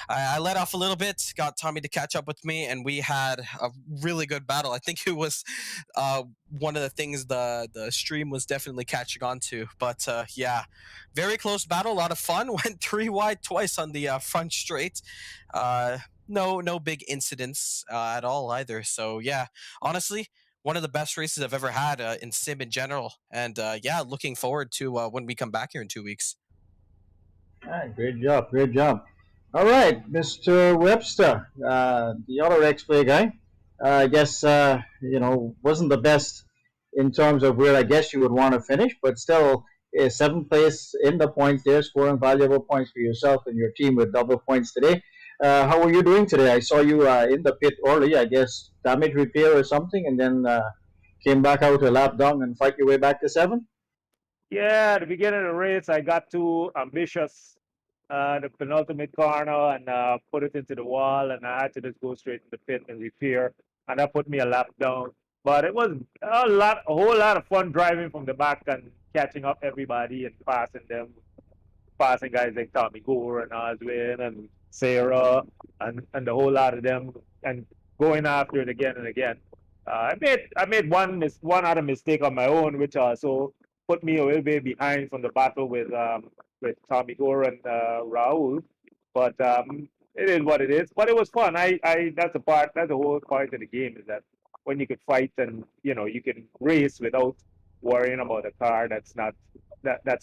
I let off a little bit, got Tommi to catch up with me, and we had a really good battle. I think it was one of the things the stream was definitely catching on to. But yeah, very close battle, a lot of fun. Went 3 wide twice on the front straight. No big incidents at all either. So yeah, honestly, one of the best races I've ever had in sim in general. And yeah, looking forward to when we come back here in 2 weeks. All right, great job, great job. All right, Mr. Webster, the other XPlay guy. I guess wasn't the best in terms of where I guess you would want to finish, but still 7th place in the points there, scoring valuable points for yourself and your team with double points today. How were you doing today? I saw you in the pit early, I guess damage repair or something, and then came back out a lap down and fight your way back to 7? Yeah, at the beginning of the race, I got too ambitious. The penultimate corner and put it into the wall, and I had to just go straight to the pit and repair, and that put me a lap down. But it was a whole lot of fun driving from the back and catching up everybody and passing guys like Tommi, Gore and Oswin and Sára and the whole lot of them, and going after it again and again. I made one other mistake on my own, which also put me a little bit behind from the battle with Tommi, Gore and Rahul. But it is what it is. But it was fun. That's the whole point of the game, is that when you could fight and you can race without worrying about a car that's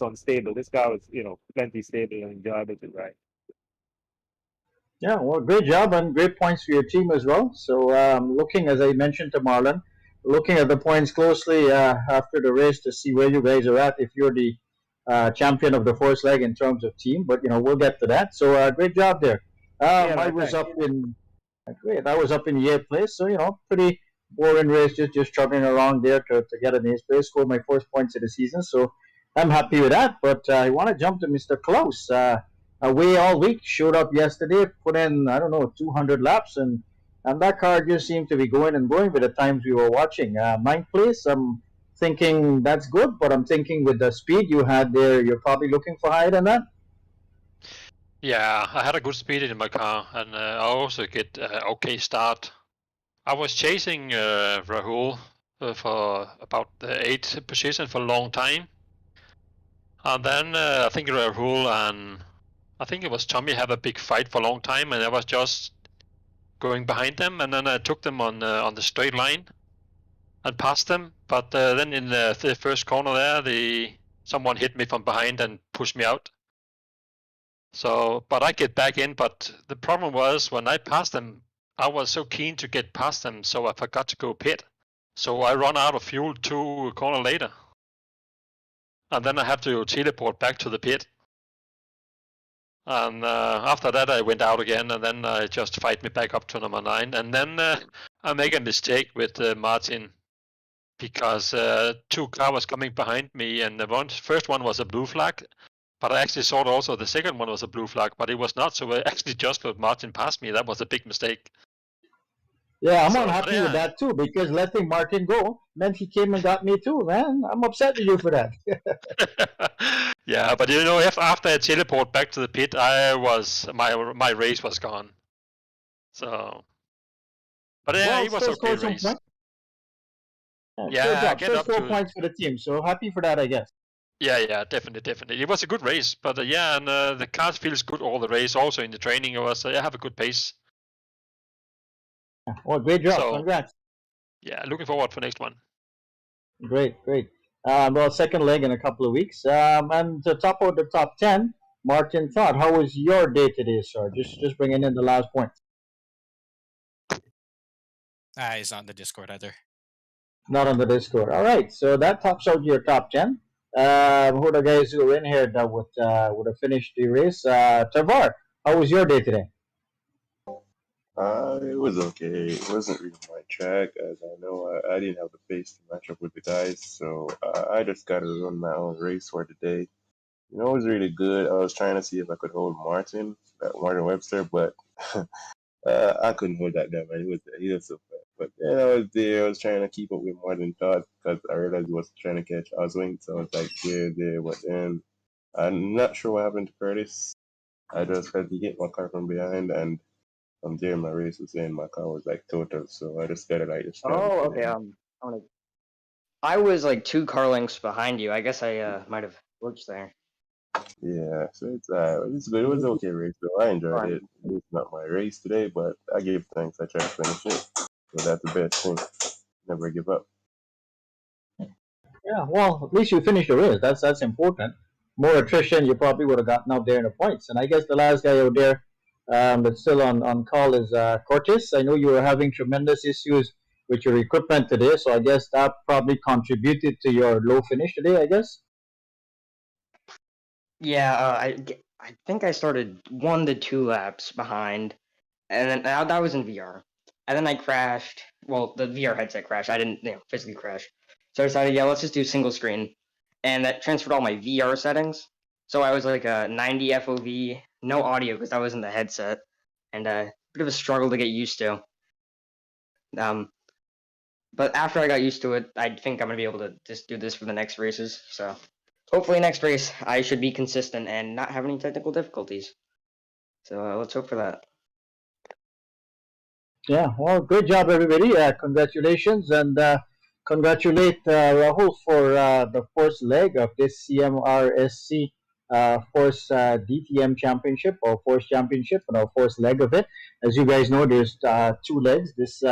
unstable. This car was plenty stable and enjoyable to ride. Yeah, well, great job and great points for your team as well. So looking, as I mentioned to Marlon, looking at the points closely after the race to see where you guys are at, if you're the champion of the first leg in terms of team, but we'll get to that. So great job there. I was up in 8th place, so pretty boring race, just chugging along there to get an 8th place, scored my first points of the season, so I'm happy with that. But I want to jump to Mr. Claus. Away all week, showed up yesterday, put in 200 laps, and that car just seemed to be going and going with the times we were watching. 9th place, I'm thinking that's good, but I'm thinking with the speed you had there, you're probably looking for higher than that. Yeah, I had a good speed in my car, and I also get okay start. I was chasing Rahul for about the 8th position for a long time, and then I think Rahul and I think it was Tommi have a big fight for a long time, and I was just going behind them, and then I took them on the straight line and passed them. But then in the first corner there, someone hit me from behind and pushed me out. So, but I get back in. But the problem was when I passed them, I was so keen to get past them, so I forgot to go pit. So I run out of fuel 2 corner later, and then I have to teleport back to the pit. And after that, I went out again, and then I just fight me back up to number 9. And then I make a mistake with Martin, because 2 cars was coming behind me, and the first one was a blue flag, but I actually saw also the second one was a blue flag, but it was not. So I actually just let Martin pass me. That was a big mistake. Yeah, I'm unhappy with that too, because letting Martin go meant he came and got me too, man. I'm upset with you for that. Yeah, but after I teleport back to the pit, my race was gone. So, but yeah, it was okay race. Yeah, I get up 4 points for the team, so happy for that, I guess. Yeah, definitely. It was a good race, but yeah, and the car feels good all the race. Also in the training, I have a good pace. Well, great job. So, congrats. Yeah, looking forward for next one. Great. Well, second leg in a couple of weeks. And the top of the top 10, Martin Todd. How was your day today, sir? Just bringing in the last point. He's not in the Discord either. Not on the Discord. All right, so that tops out your top 10. Who are the guys who are in here that would have finished the race? Tavar, how was your day today? It was okay. It wasn't really my track, as I know I didn't have the pace to match up with the guys, so I just got to run my own race for the day. You know, it was really good. I was trying to see if I could hold Martin Webster, but I couldn't hold that guy, man. He was so fast. But then I was there. I was trying to keep up with Martin Todd because I realized he was trying to catch Oswing, so I was like there. But then I'm not sure what happened to Curtis. I just had to hit my car from behind, and from there my race was in. My car was like total, so I just got to like just. Oh, okay. I was like 2 car lengths behind you. I guess I might have glitched there. Yeah, so it's good. It was an okay race, though. I enjoyed it. It's not my race today, but I gave thanks. I tried to finish it, so that's the best thing. Never give up. Yeah, well, at least you finished the race. That's important. More attrition, you probably would have gotten out there in the points. And I guess the last guy out there that's still on call is Cortis. I know you were having tremendous issues with your equipment today, so I guess that probably contributed to your low finish today, I guess. Yeah, I think I started 1 to 2 laps behind, and then that was in VR. And then I crashed. Well, the VR headset crashed. I didn't, physically crash. So I decided, yeah, let's just do single screen, and that transferred all my VR settings. So I was like a 90 FOV, no audio because that was in the headset, and a bit of a struggle to get used to. But after I got used to it, I think I'm gonna be able to just do this for the next races. So hopefully next race I should be consistent and not have any technical difficulties. So let's hope for that. Yeah, well, great job, everybody. Congratulations, and congratulate Rahul for the first leg of this CMRSC Force DTM Championship or Force Championship, and our first leg of it. As you guys know, there's 2 legs. This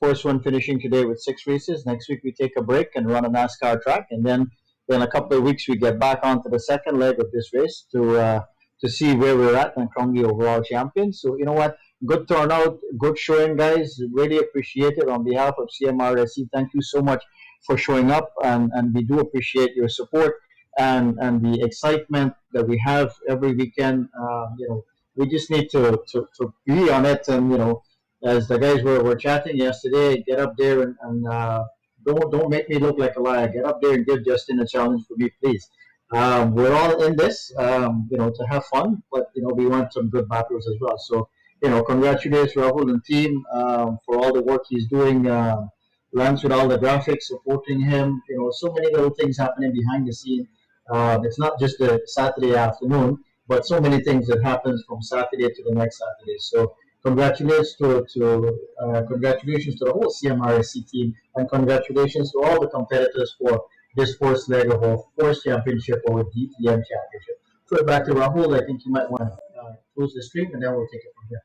first one finishing today with 6 races. Next week we take a break and run a NASCAR track, and then in a couple of weeks we get back onto the second leg of this race to see where we're at and crown the overall champion. So you know what? Good turnout, good showing, guys. Really appreciate it on behalf of CMRSC. Thank you so much for showing up, and we do appreciate your support and the excitement that we have every weekend. We just need to be on it, and as the guys were chatting yesterday, get up there and don't make me look like a liar. Get up there and give Justin a challenge for me, please. We're all in this, to have fun, but we want some good battles as well. So. Congratulations, Rahul and team, for all the work he's doing. Lance with all the graphics, supporting him. So many little things happening behind the scene. It's not just the Saturday afternoon, but so many things that happens from Saturday to the next Saturday. So congratulations to the whole CMRSC team, and congratulations to all the competitors for this first leg of our Force Championship or DTM Championship. Throw it back to Rahul. I think you might want to close the stream, and then we'll take it from here.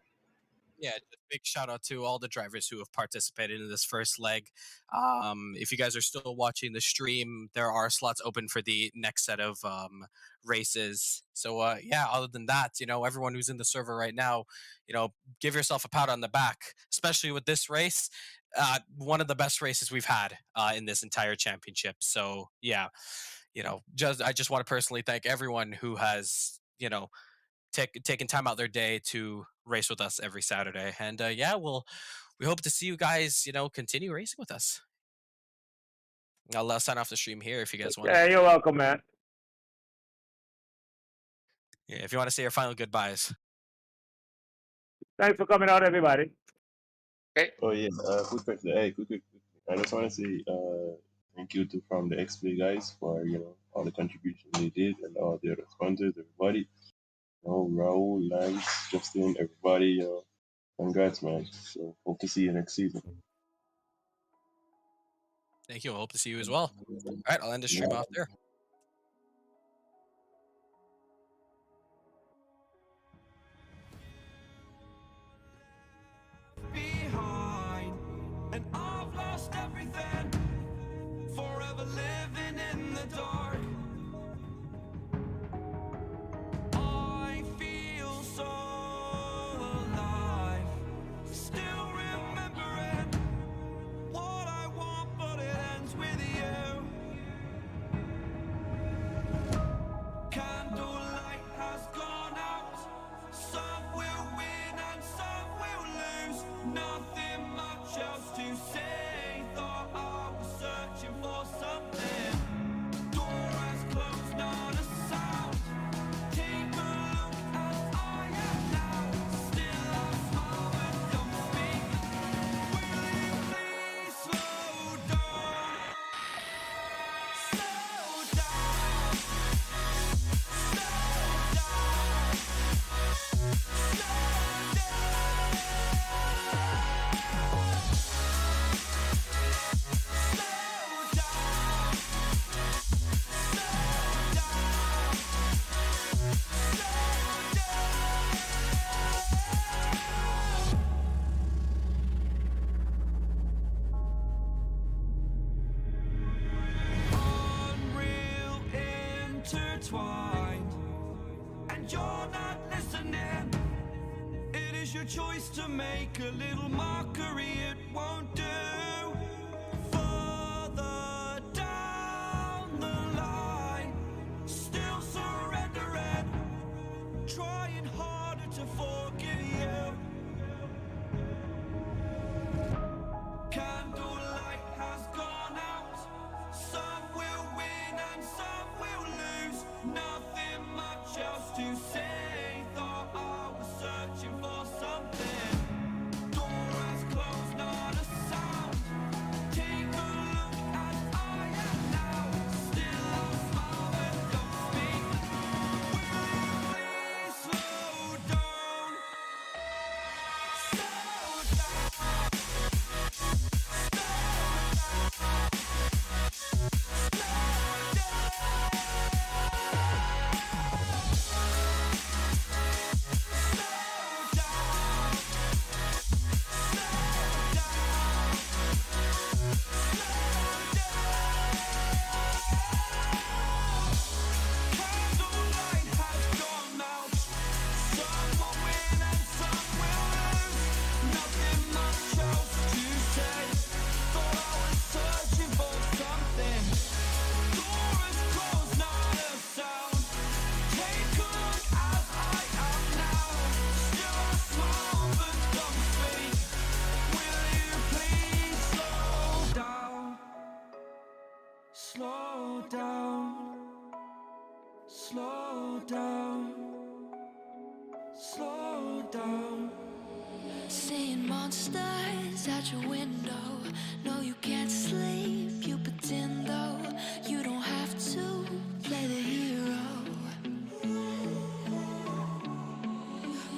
Yeah, just big shout out to all the drivers who have participated in this first leg. If you guys are still watching the stream, there are slots open for the next set of races. So other than that, everyone who's in the server right now, give yourself a pat on the back, especially with this race. One of the best races we've had in this entire championship. So yeah, I just want to personally thank everyone who has, taking time out their day to race with us every Saturday. And we hope to see you guys, continue racing with us. I'll sign off the stream here if you guys want. Yeah, you're welcome, man. Yeah, if you want to say your final goodbyes. Thanks for coming out, everybody. Okay. Oh yeah, quick question. Hey, quick. I just want to say thank you from the XPlay guys for all the contributions they did, and all the other sponsors, everybody. Rahul, Lance, Justin, everybody, congrats, man. So hope to see you next season. Thank you. I hope to see you as well. All right, I'll end the stream off there. Behind, and I've lost everything. Forever living in the dark. I feel so alive, still remembering what I want, but it ends with you. Candlelight has gone out. Some will win and some will lose. Nothing much else to say. Thought I was searching for something. Door has closed, not a sound. Take a look as I am now. Still I smile and don't speak. Will you please slow down? Slow down. Unreal intertwined, and you're not listening. It is your choice to make a little mockery, it won't do. Further down the line, still surrendering, trying harder to forgive you. Candlelight has gone out. Some will win and some will lose. Nothing much else to say. Thought I was searching for something. Door has closed, not a sound. Take a look as I am now. Still I smile and don't speak. Will you please slow down? Slow down. Candlelight has gone out. Some will win and some will lose. Nothing much else to say. Thought I was searching for something. Door is closed, not a sound. Take a look as I am now. Still I smile but don't speak. Will you please slow down? Slow down. Slow down. Slow down. Seeing monsters at your window. No, you can't sleep, you pretend though. You don't have to play the hero.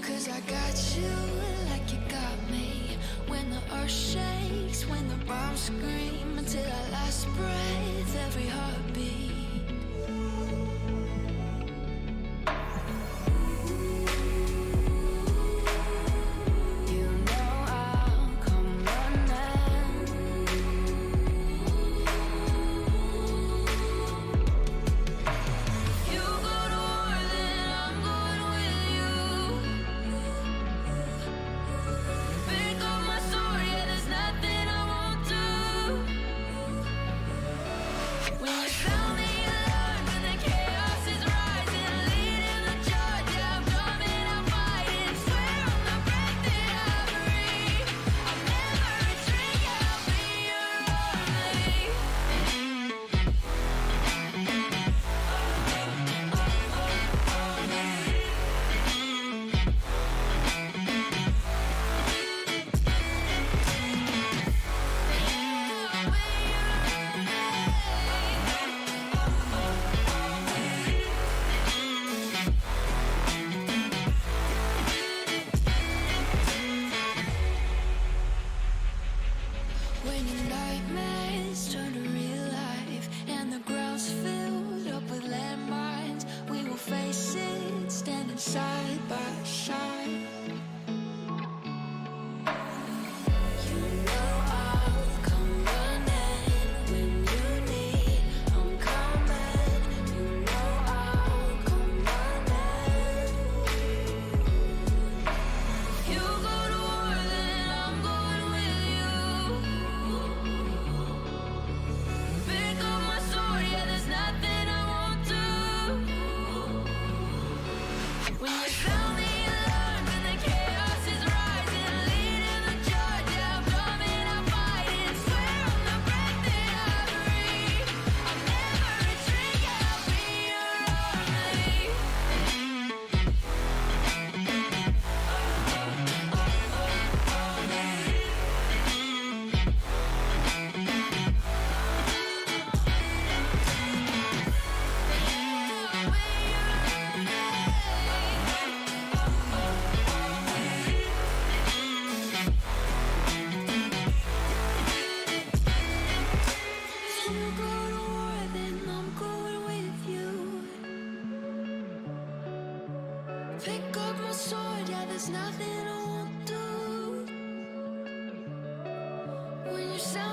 Cause I got you like you got me. When the earth shakes, when the bombs scream. Until our last breath, every heartbeat. You know I'll come running. You go to war, then I'm going with you. Pick up my sword, yeah, there's nothing I won't do. When you found me Pick up my sword, yeah, there's nothing I won't do. When you sound